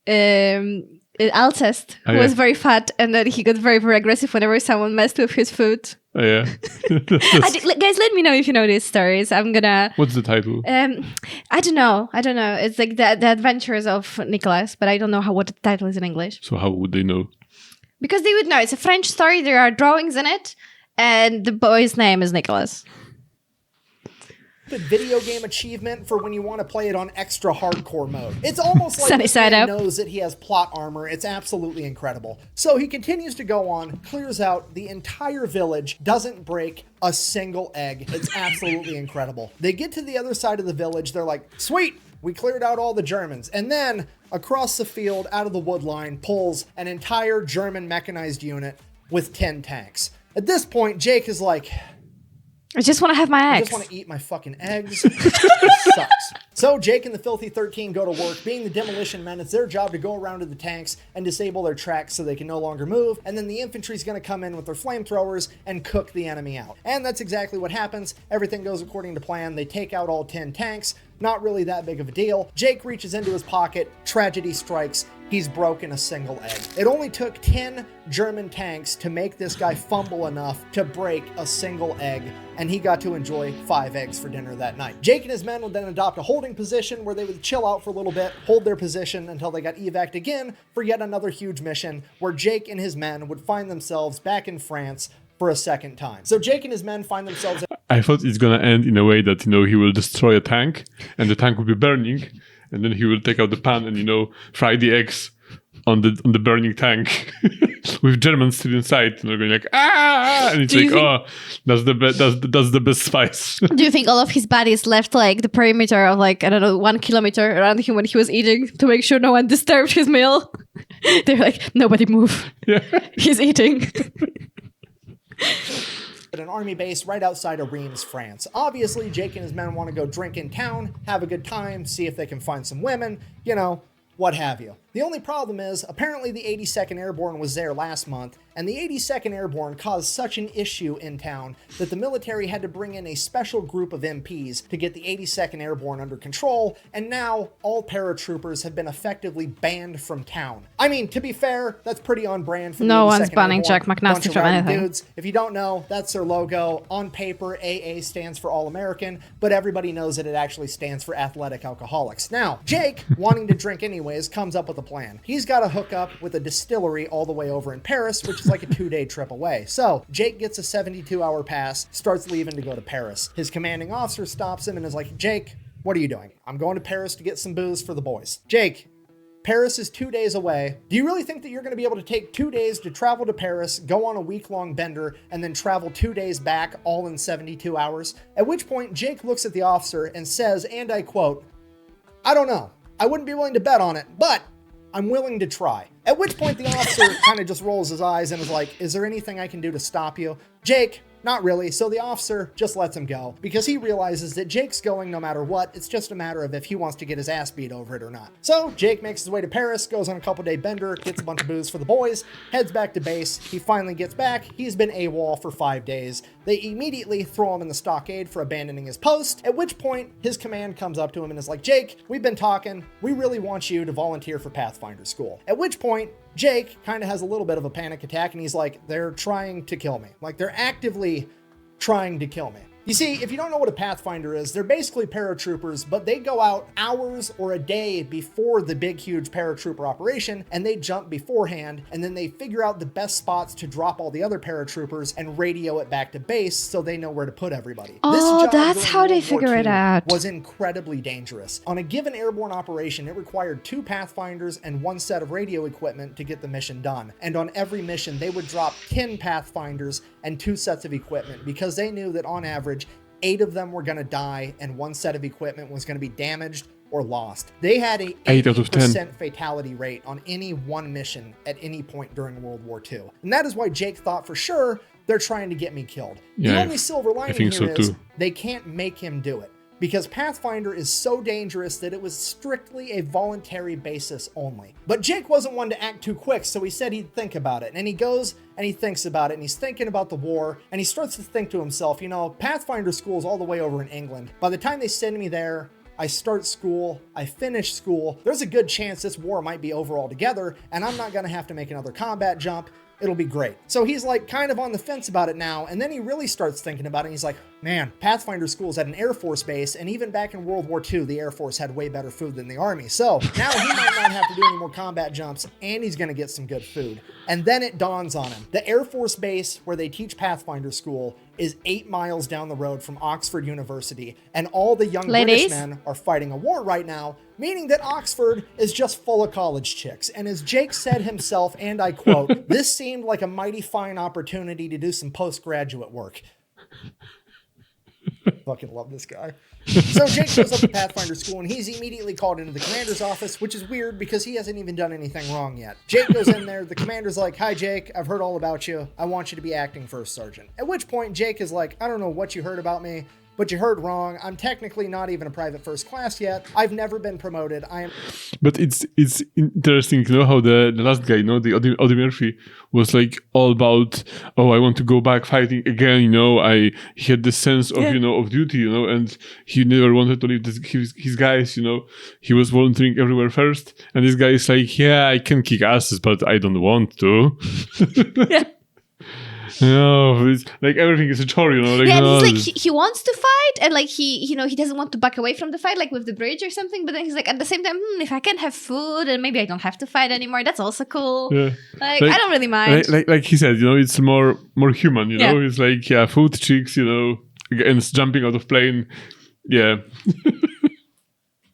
Alcest, who was very fat, and then he got very, very aggressive whenever someone messed with his food. Oh, yeah. Guys, let me know if you know these stories. I'm gonna... What's the title? I don't know. It's like the Adventures of Nicholas, but I don't know what the title is in English. So how would they know? Because they would know. It's a French story. There are drawings in it, and the boy's name is Nicholas. Video game achievement for when you want to play it on extra hardcore mode. It's almost like Sunny side he up. knows that he has plot armor. It's absolutely incredible. So he continues to go on, clears out the entire village, doesn't break a single egg. It's absolutely incredible. They get to the other side of the village. They're like, sweet, we cleared out all the Germans. And then across the field, out of the wood line, pulls an entire German mechanized unit with 10 tanks. At this point, Jake is like... I just want to have my eggs. I just want to eat my fucking eggs. It sucks. So Jake and the Filthy 13 go to work. Being the demolition men, it's their job to go around to the tanks and disable their tracks so they can no longer move. And then the infantry's going to come in with their flamethrowers and cook the enemy out. And that's exactly what happens. Everything goes according to plan. They take out all 10 tanks. Not really that big of a deal. Jake reaches into his pocket. Tragedy strikes. He's broken a single egg. It only took 10 German tanks to make this guy fumble enough to break a single egg, and he got to enjoy 5 eggs for dinner that night. Jake and his men would then adopt a holding position where they would chill out for a little bit, hold their position until they got evac'd again for yet another huge mission where Jake and his men would find themselves back in France for a second time. So Jake and his men find themselves... I thought it's gonna end in a way that, he will destroy a tank and the tank will be burning, and then he will take out the pan and, fry the eggs on the burning tank with Germans still inside, going like, ah, and it's like, oh, that's the best spice. Do you think all of his buddies left like the perimeter of 1 kilometer around him when he was eating to make sure no one disturbed his meal? They're like, nobody move. Yeah. He's eating. At an army base right outside of Reims, France. Obviously, Jake and his men want to go drink in town, have a good time, see if they can find some women, what have you. The only problem is, apparently the 82nd Airborne was there last month, and the 82nd Airborne caused such an issue in town that the military had to bring in a special group of MPs to get the 82nd Airborne under control, and now all paratroopers have been effectively banned from town. I mean, to be fair, that's pretty on brand for the 82nd No one's banning Airborne. Jack McNasty Bunch of from rowdy anything. dudes. If you don't know, that's their logo. On paper, AA stands for All American, but everybody knows that it actually stands for Athletic Alcoholics. Now, Jake, wanting to drink anyways, comes up with a plan. He's got to hook up with a distillery all the way over in Paris, which is like a 2-day trip away. So, Jake gets a 72-hour pass, starts leaving to go to Paris. His commanding officer stops him and is like, Jake, what are you doing? I'm going to Paris to get some booze for the boys. Jake, Paris is 2 days away. Do you really think that you're going to be able to take 2 days to travel to Paris, go on a week-long bender, and then travel 2 days back all in 72 hours? At which point, Jake looks at the officer and says, and I quote, I don't know. I wouldn't be willing to bet on it, but I'm willing to try. At which point the officer kind of just rolls his eyes and is like, is there anything I can do to stop you? Jake, not really. So the officer just lets him go because he realizes that Jake's going no matter what. It's just a matter of if he wants to get his ass beat over it or not. So Jake makes his way to Paris, goes on a couple-day bender, gets a bunch of booze for the boys, heads back to base. He finally gets back. He's been AWOL for 5 days. They immediately throw him in the stockade for abandoning his post, at which point his command comes up to him and is like, Jake, we've been talking. We really want you to volunteer for Pathfinder school. At which point, Jake kind of has a little bit of a panic attack and he's like, they're trying to kill me. Like, they're actively trying to kill me. You see, if you don't know what a Pathfinder is, they're basically paratroopers, but they go out hours or a day before the big, huge paratrooper operation, and they jump beforehand, and then they figure out the best spots to drop all the other paratroopers and radio it back to base so they know where to put everybody. Oh, This job that's during how they World War figure it II out. was incredibly dangerous. On a given airborne operation, it required 2 Pathfinders and 1 set of radio equipment to get the mission done. And on every mission, they would drop 10 Pathfinders and 2 sets of equipment because they knew that on average, 8 of them were going to die and 1 set of equipment was going to be damaged or lost. They had a 8 out of 10 80% fatality rate on any one mission at any point during World War II. And that is why Jake thought for sure they're trying to get me killed. Yeah, the only silver lining think here so is too. they can't make him do it. Because Pathfinder is so dangerous that it was strictly a voluntary basis only. But Jake wasn't one to act too quick, so he said he'd think about it. And he goes and he thinks about it, and he's thinking about the war, and he starts to think to himself, you know, Pathfinder school's all the way over in England. By the time they send me there, I start school, I finish school, there's a good chance this war might be over altogether, and I'm not gonna have to make another combat jump. It'll be great. So he's like kind of on the fence about it now, and then he really starts thinking about it, and he's like, man, Pathfinder school's at an Air Force base, and even back in World War II, the Air Force had way better food than the Army. So now he might not have to do any more combat jumps, and he's gonna get some good food. And then it dawns on him. The Air Force base where they teach Pathfinder school is 8 miles down the road from Oxford University, and all the young Ladies? British men are fighting a war right now, meaning that Oxford is just full of college chicks. And as Jake said himself, and I quote, this seemed like a mighty fine opportunity to do some postgraduate work. Fucking love this guy. So Jake shows up to Pathfinder school and he's immediately called into the commander's office, which is weird because he hasn't even done anything wrong yet. Jake goes in there. The commander's like, hi, Jake. I've heard all about you. I want you to be acting first sergeant. At which point Jake is like, I don't know what you heard about me, but you heard wrong. I'm technically not even a private first class yet. I've never been promoted. I am. But it's interesting, you know, how the last guy, you know, the Audie Murphy, was like all about, oh, I want to go back fighting again, you know. He had this sense of, you know, of duty, you know, and he never wanted to leave his guys, you know. He was volunteering everywhere first, and this guy is like, yeah, I can kick asses, but I don't want to. Yeah. No, it's like everything is a chore, you know. Like, Yeah, and no, he's like, he wants to fight, and like he doesn't want to back away from the fight, like with the bridge or something. But then he's like, at the same time, if I can have food, and maybe I don't have to fight anymore, that's also cool. Yeah. Like I don't really mind. Like he said, you know, it's more human, you Yeah. know. It's like, yeah, food, chicks, you know, and jumping out of plane. Yeah.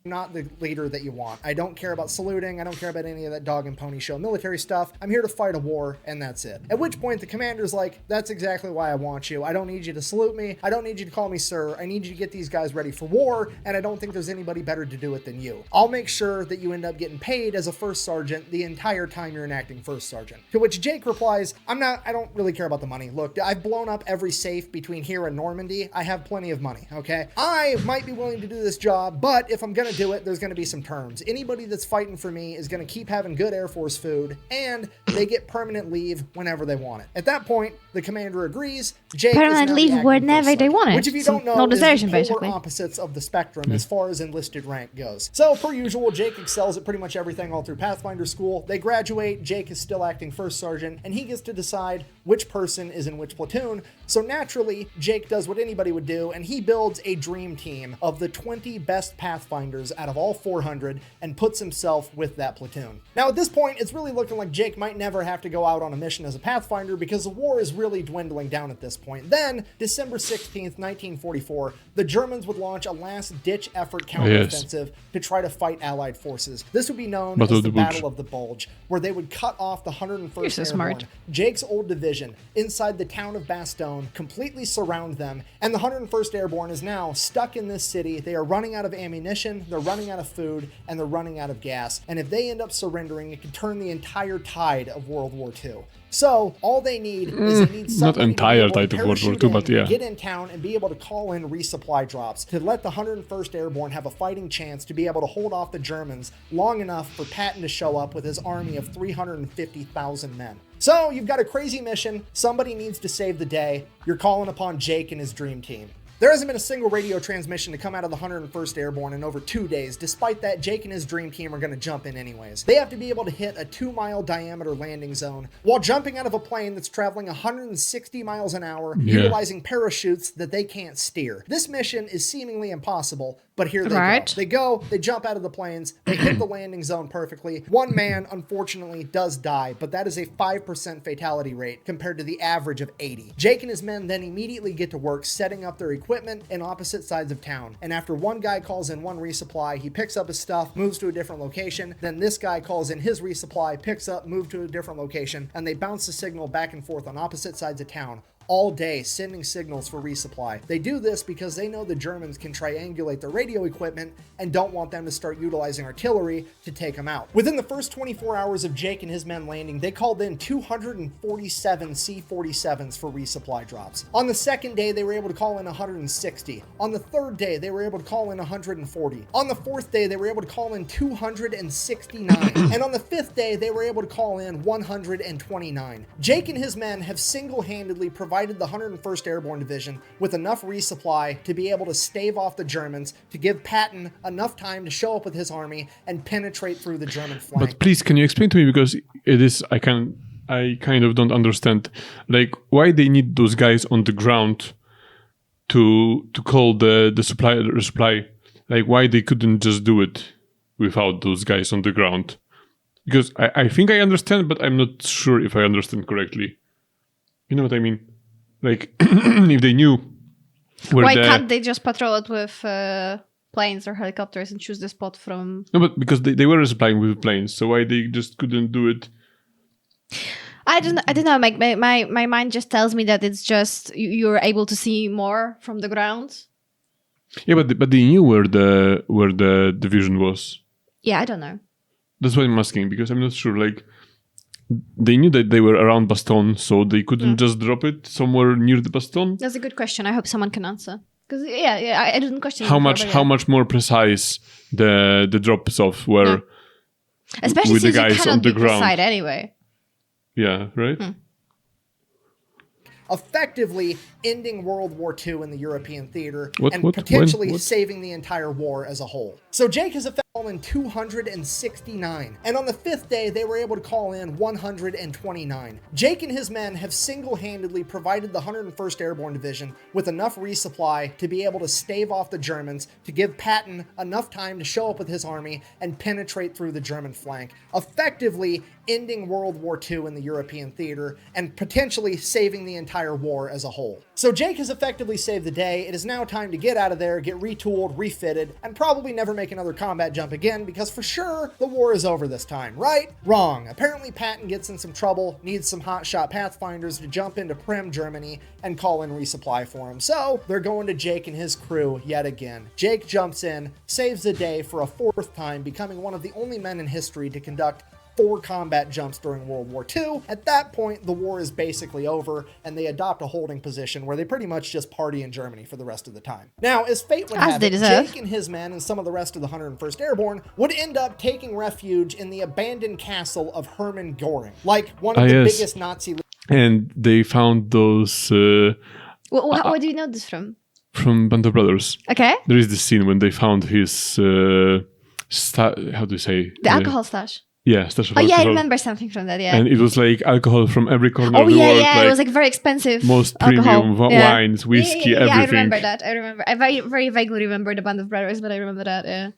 Not the leader that you want. I don't care about saluting. I don't care about any of that dog and pony show military stuff. I'm here to fight a war, and that's it. At which point the commander's like, that's exactly why I want you. I don't need you to salute me. I don't need you to call me sir. I need you to get these guys ready for war, and I don't think there's anybody better to do it than you. I'll make sure that you end up getting paid as a first sergeant the entire time you're enacting first sergeant. To which Jake replies, I don't really care about the money. Look, I've blown up every safe between here and Normandy. I have plenty of money, okay? I might be willing to do this job, but if I'm gonna do it, there's going to be some terms. Anybody that's fighting for me is going to keep having good Air Force food, and they get permanent leave whenever they want it. At that point, the commander agrees. Jake Permanent is now leave the acting whenever first they sergeant, want it. which, if you So don't know, no is desertion, the polar basically. opposites of the spectrum as far as enlisted rank goes. So, per usual, Jake excels at pretty much everything all through Pathfinder school. They graduate, Jake is still acting first sergeant, and he gets to decide which person is in which platoon. So naturally, Jake does what anybody would do, and he builds a dream team of the 20 best Pathfinders out of all 400 and puts himself with that platoon. Now, at this point, it's really looking like Jake might never have to go out on a mission as a Pathfinder because the war is really dwindling down at this point. Then, December 16th, 1944, the Germans would launch a last-ditch effort counteroffensive to try to fight Allied forces. This would be known as the Battle of the Bulge, where they would cut off the 101st Airborne, Jake's old division, inside the town of Bastogne, completely surround them, and the 101st Airborne is now stuck in this city. They are running out of ammunition, they're running out of food, and they're running out of gas. And if they end up surrendering, it could turn the entire tide of World War II. So all they need is they need somebody not entire to be able tide to of World War parachute II, in, but yeah. get in town and be able to call in resupply drops to let the 101st Airborne have a fighting chance to be able to hold off the Germans long enough for Patton to show up with his army of 350,000 men. So you've got a crazy mission. Somebody needs to save the day. You're calling upon Jake and his dream team. There hasn't been a single radio transmission to come out of the 101st Airborne in over 2 days. Despite that, Jake and his dream team are going to jump in anyways. They have to be able to hit a 2-mile diameter landing zone while jumping out of a plane that's traveling 160 miles an hour, utilizing parachutes that they can't steer. This mission is seemingly impossible, but here they go. They go, they jump out of the planes, they hit the landing zone perfectly. One man, unfortunately, does die, but that is a 5% fatality rate compared to the average of 80. Jake and his men then immediately get to work setting up their equipment in opposite sides of town. And after one guy calls in one resupply, he picks up his stuff, moves to a different location. Then this guy calls in his resupply, picks up, moves to a different location, and they bounce the signal back and forth on opposite sides of town all day, sending signals for resupply. They do this because they know the Germans can triangulate their radio equipment and don't want them to start utilizing artillery to take them out. Within the first 24 hours of Jake and his men landing, they called in 247 C-47s for resupply drops. On the second day, they were able to call in 160. On the third day, they were able to call in 140. On the fourth day, they were able to call in 269. And on the fifth day, they were able to call in 129. Jake and his men have single-handedly provided the 101st Airborne Division with enough resupply to be able to stave off the Germans, to give Patton enough time to show up with his army and penetrate through the German flank. But please, can you explain to me, because it is I kind of don't understand, like, why they need those guys on the ground to call the resupply, like why they couldn't just do it without those guys on the ground? Because I think I understand, but I'm not sure if I understand correctly. You know what I mean? Like, if they knew where Why can't they just patrol it with planes or helicopters and choose the spot from... No, but because they were supplying with planes, so why they just couldn't do it? I don't know. My mind just tells me that it's just you're able to see more from the ground. Yeah, but they knew where the division was. Yeah, I don't know. That's why I'm asking, because I'm not sure. Like, they knew that they were around Bastogne, so they couldn't just drop it somewhere near the Bastogne. That's a good question. I hope someone can answer. Because I didn't question how it much before, how much more precise the drops off were, especially with since the guys you cannot on the be ground. precise anyway. Yeah, right. Effectively ending World War II in the European theater and potentially saving the entire war as a whole. So Jake has called in 269, and on the fifth day they were able to call in 129. Jake and his men have single-handedly provided the 101st Airborne Division with enough resupply to be able to stave off the Germans, to give Patton enough time to show up with his army and penetrate through the German flank, effectively ending World War II in the European theater and potentially saving the entire war as a whole. So Jake has effectively saved the day. It is now time to get out of there, get retooled, refitted, and probably never make another combat jump again, because for sure the war is over this time, right? Wrong. Apparently Patton gets in some trouble, needs some hotshot Pathfinders to jump into Prim, Germany, and call in resupply for him. So they're going to Jake and his crew yet again. Jake jumps in, saves the day for a fourth time, becoming one of the only men in history to conduct 4 combat jumps during World War II. At that point, the war is basically over, and they adopt a holding position where they pretty much just party in Germany for the rest of the time. Now, as fate would have it, Jake and his men and some of the rest of the 101st Airborne would end up taking refuge in the abandoned castle of Hermann Göring, like one of the biggest Nazi... And they found those... What do you know this from? From Band of Brothers. Okay. There is this scene when they found his... how do you say? The alcohol stash. Yeah, stash of alcohol. Yeah, I remember something from that, yeah. And it was like alcohol from every corner of the world. Yeah, it was like very expensive most premium wines, whiskey, everything. Yeah, I remember that. I very vaguely remember the Band of Brothers, but I remember that, yeah.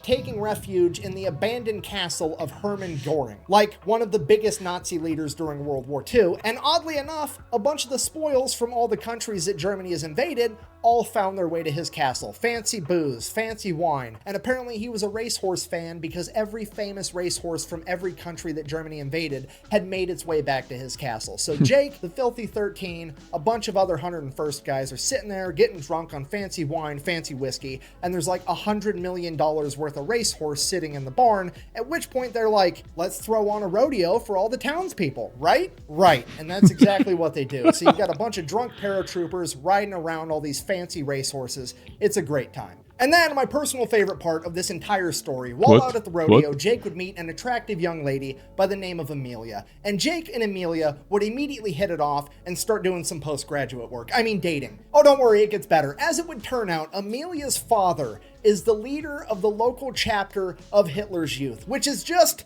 Taking refuge in the abandoned castle of Hermann Göring, like one of the biggest Nazi leaders during World War II. And oddly enough, a bunch of the spoils from all the countries that Germany has invaded all found their way to his castle. Fancy booze, fancy wine, and apparently he was a racehorse fan because every famous racehorse from every country that Germany invaded had made its way back to his castle. So Jake, the Filthy 13, a bunch of other 101st guys are sitting there getting drunk on fancy wine, fancy whiskey, and there's like $100 million worth of racehorse sitting in the barn, at which point they're like, let's throw on a rodeo for all the townspeople, right? Right, and that's exactly what they do. So you've got a bunch of drunk paratroopers riding around all these fancy racehorses. It's a great time. And then my personal favorite part of this entire story, while out at the rodeo, Jake would meet an attractive young lady by the name of Amelia. And Jake and Amelia would immediately hit it off and start doing some postgraduate work. I mean, dating. Oh, don't worry, it gets better. As it would turn out, Amelia's father is the leader of the local chapter of Hitler's Youth, which is just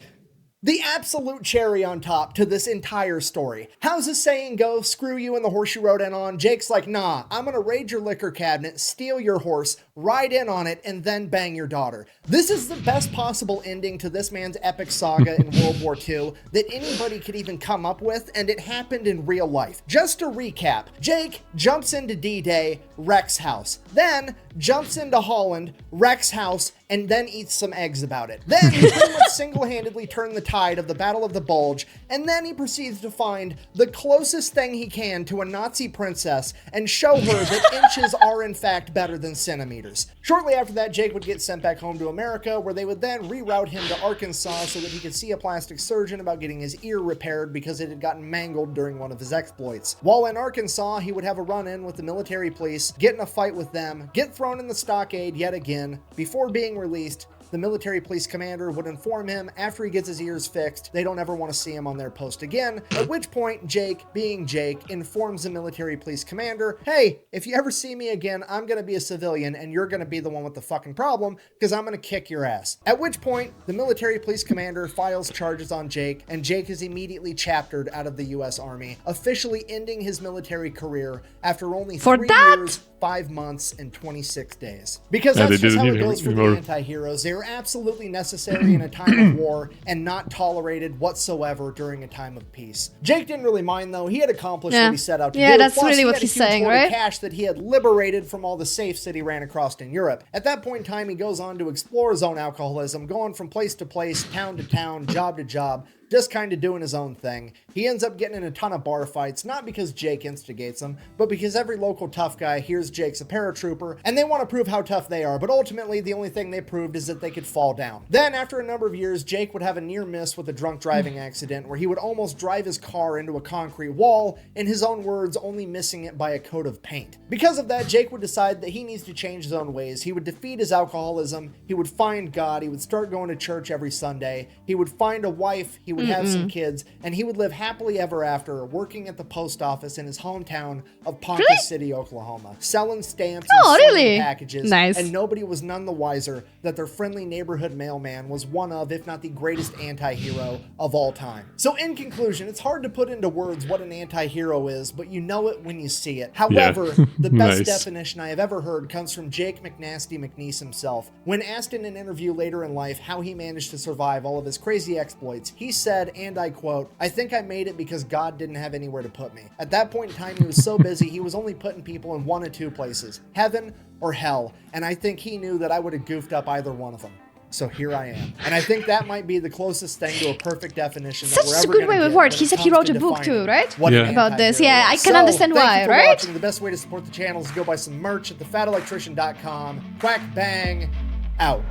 the absolute cherry on top to this entire story. How's the saying go? Screw you and the horse you rode in on. Jake's like, nah, I'm gonna raid your liquor cabinet, steal your horse, ride in on it, and then bang your daughter. This is the best possible ending to this man's epic saga in World War II that anybody could even come up with, and it happened in real life. Just to recap, Jake jumps into D-Day, wrecks house. Then jumps into Holland, wrecks house, and then eats some eggs about it. Then he pretty much single-handedly turned the tide of the Battle of the Bulge, and then he proceeds to find the closest thing he can to a Nazi princess and show her that inches are in fact better than centimeters. Shortly after that, Jake would get sent back home to America, where they would then reroute him to Arkansas so that he could see a plastic surgeon about getting his ear repaired because it had gotten mangled during one of his exploits. While in Arkansas, he would have a run-in with the military police, get in a fight with them, get thrown in the stockade yet again. Before being released, the military police commander would inform him after he gets his ears fixed, they don't ever want to see him on their post again, at which point Jake, being Jake, informs the military police commander, hey, if you ever see me again, I'm going to be a civilian and you're going to be the one with the fucking problem because I'm going to kick your ass. At which point, the military police commander files charges on Jake, and Jake is immediately chaptered out of the U.S. Army, officially ending his military career after only 3 years, 5 months, and 26 days. Because that's just how it goes for the anti-heroes. They're absolutely necessary in a time of war and not tolerated whatsoever during a time of peace. Jake didn't really mind though. He had accomplished what he set out to do. Yeah, that's Plus, really what he's saying, right? Cash that he had liberated from all the safes that he ran across in Europe. At that point in time, he goes on to explore his own alcoholism, going from place to place, town to town, job to job, just kind of doing his own thing. He ends up getting in a ton of bar fights, not because Jake instigates them, but because every local tough guy hears Jake's a paratrooper, and they want to prove how tough they are, but ultimately the only thing they proved is that they could fall down. Then, after a number of years, Jake would have a near miss with a drunk driving accident where he would almost drive his car into a concrete wall, in his own words, only missing it by a coat of paint. Because of that, Jake would decide that he needs to change his own ways. He would defeat his alcoholism, he would find God, he would start going to church every Sunday, he would find a wife, he would have some kids, and he would live happily ever after, working at the post office in his hometown of Ponca City, Oklahoma, selling stamps and sorting packages, and nobody was none the wiser that their friendly neighborhood mailman was one of, if not the greatest anti-hero of all time. So in conclusion, it's hard to put into words what an anti-hero is, but you know it when you see it. However, the best definition I have ever heard comes from Jake McNasty McNiece himself. When asked in an interview later in life how he managed to survive all of his crazy exploits, he said, and I quote, "I think I made it because God didn't have anywhere to put me." At that point in time, he was so busy, he was only putting people in one of two places, heaven or hell, and I think he knew that I would have goofed up either one of them. So here I am. And I think that might be the closest thing to a perfect definition that we're ever going to get. Such a good way of words. He said he wrote a book too, right? About this. Yeah, I can so, understand why, right? Watching. The best way to support the channel is to go buy some merch at thefatelectrician.com. Quack bang, out.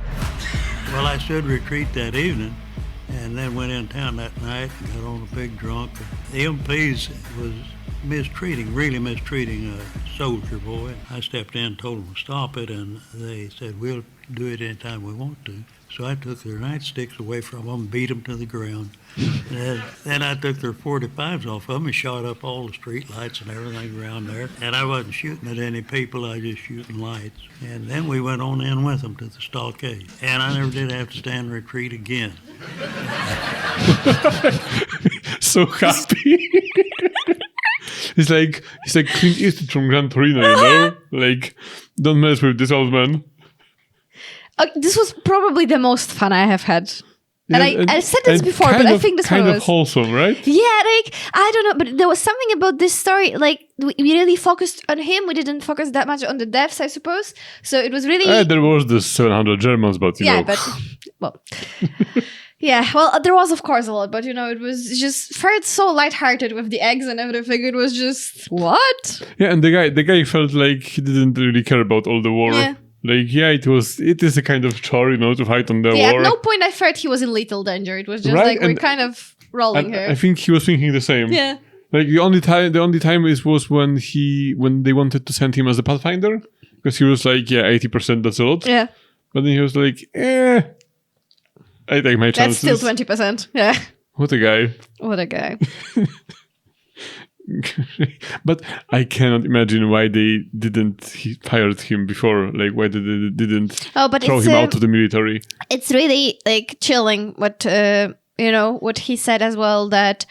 Well, I should retreat that evening. and then went in town that night and got on a big drunk. The MPs was really mistreating a soldier boy. I stepped in, told them to stop it, and they said, we'll do it anytime we want to. So I took their nightsticks away from them, beat them to the ground. And then I took their 45s off of them and shot up all the street lights and everything around there. And I wasn't shooting at any people, I was just shooting lights. And then we went on in with them to the stockade. And I never did have to stand retreat again. So happy. He's like Clint Eastwood from Gran Torino, you know? Like, don't mess with this old man. This was probably the most fun I have had. Yeah, and I said this before, but I think this one was... kind of wholesome, right? Yeah, like, I don't know, but there was something about this story, like, we really focused on him. We didn't focus that much on the deaths, I suppose. So it was really... there was the 700 Germans, but, you know... Yeah, but... Well... Yeah, well, there was, of course, a lot, but, you know, it was just felt so lighthearted with the eggs and everything. It was just, what? Yeah, and the guy felt like he didn't really care about all the war. Yeah. Like, yeah, it is a kind of chore, you know, to fight on the war. Yeah, at no point I felt he was in lethal danger. It was just right? like, we're kind of rolling here. I think he was thinking the same. Yeah. Like, the only time was when they wanted to send him as a Pathfinder, because he was like, yeah, 80%, that's a lot. Yeah. But then he was like, I take my chances. That's still 20%. Yeah. What a guy. What a guy. But I cannot imagine why they didn't fired him before. Like, why they didn't throw him out of the military. It's really, like, chilling what, what he said as well, that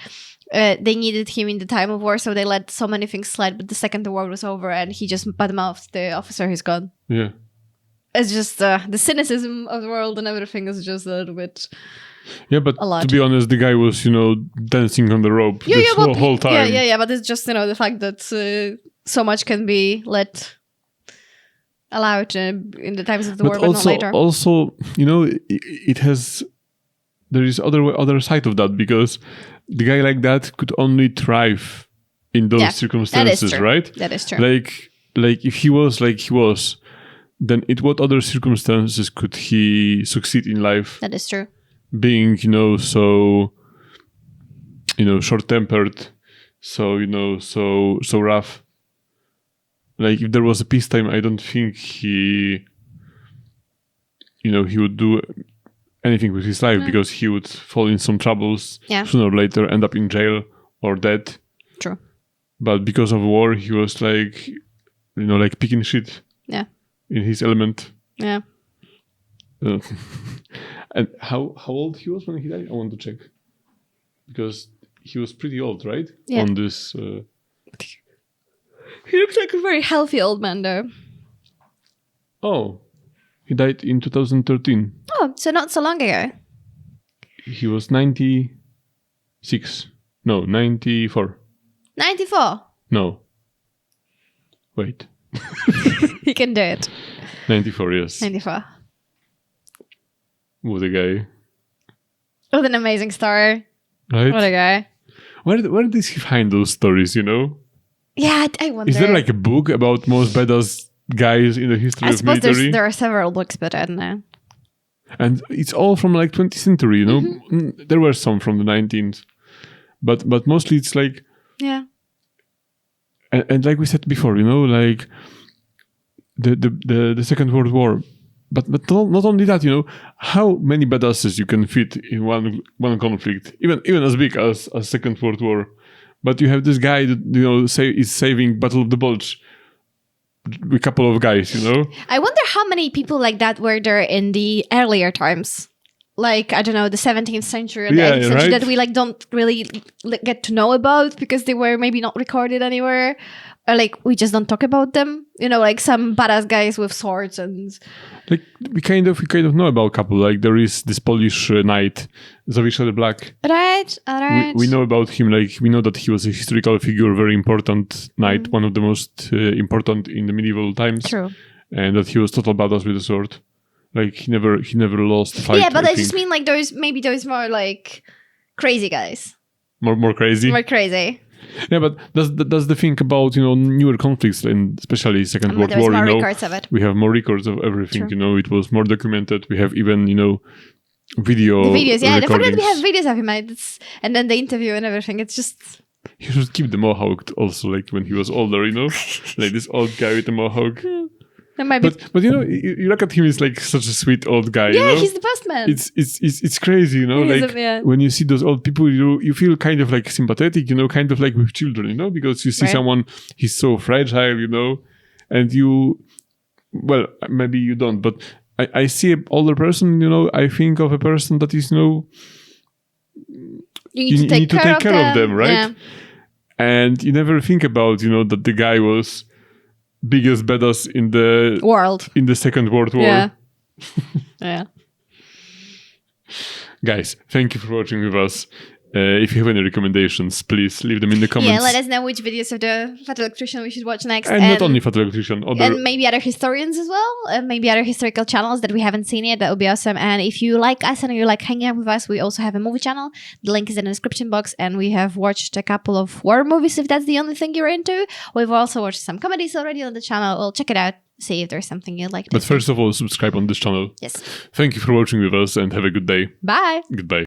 they needed him in the time of war, so they let so many things slide, but the second the war was over and he just badmouthed the officer who's gone. Yeah. It's just the cynicism of the world and everything is just a little bit... Yeah, but to be honest, the guy was, dancing on the rope the whole time. Yeah, but it's just, the fact that so much can be allowed in the times of the war, but not later. Also, there is other side of that, because the guy like that could only thrive in those circumstances, that is true. Right? That is true. Like if he was like he was, then in what other circumstances could he succeed in life? That is true. Being, so short-tempered, so rough. Like, if there was a peacetime, I don't think he would do anything with his life, because he would fall in some troubles sooner or later, end up in jail or dead. True. But because of war, he was like, like picking shit. Yeah. In his element. Yeah. And how old he was when he died? I want to check. Because he was pretty old, right? Yeah. On this... He looks like a very healthy old man, though. Oh. He died in 2013. Oh, so not so long ago. He was 96. No, 94. 94? No. Wait. He can do it. 94, yes. 94. What a guy. What an amazing story. Right? What a guy. Where did he find those stories, Yeah, I wonder. Is there like a book about most badass guys in the history of military? I suppose there are several books, but I don't know. And it's all from like 20th century, Mm-hmm. There were some from the 19th. But mostly it's like... Yeah. And like we said before, like the Second World War. But not only that, how many badasses you can fit in one conflict, even as big as Second World War. But you have this guy that is saving Battle of the Bulge, a couple of guys. I wonder how many people like that were there in the earlier times, like I don't know, the 17th century or the 18th century, that we don't really get to know about because they were maybe not recorded anywhere. Or we just don't talk about them, like some badass guys with swords and... Like, we kind of know about a couple. Like, there is this Polish knight, Zawisza the Black. Right. We know about him, we know that he was a historical figure, very important knight, one of the most important in the medieval times. True. And that he was total badass with a sword. Like, he never lost a fight. Yeah, but I just mean, those more, crazy guys. More crazy? More crazy. Yeah, but that's the thing about newer conflicts, and especially Second World War. More records of it. We have more records of everything. True. It was more documented. We have even video. The videos, yeah. The fact that we have recordings. videos of him, and then the interview and everything. It's just. He should keep the mohawk also, like when he was older, like this old guy with the mohawk. That might be. But you look at him, he's like such a sweet old guy. Yeah, he's the best man. It's crazy, like when you see those old people, you feel kind of like sympathetic, kind of like with children, because you see someone, he's so fragile, and well, maybe you don't, but I see an older person, I think of a person that is, you need to take care of them, right? Yeah. And you never think about, that the guy was biggest badass in the world, in the Second World War. Yeah. Yeah. Guys, thank you for watching with us. If you have any recommendations, please leave them in the comments. Yeah, let us know which videos of the Fat Electrician we should watch next. And not only Fat Electrician, and maybe other historians as well. Maybe other historical channels that we haven't seen yet. That would be awesome. And if you like us and you like hanging out with us, we also have a movie channel. The link is in the description box. And we have watched a couple of war movies, if that's the only thing you're into. We've also watched some comedies already on the channel. Well, check it out. See if there's something you'd like to But see. first of all, subscribe on this channel. Yes. Thank you for watching with us and have a good day. Bye. Goodbye.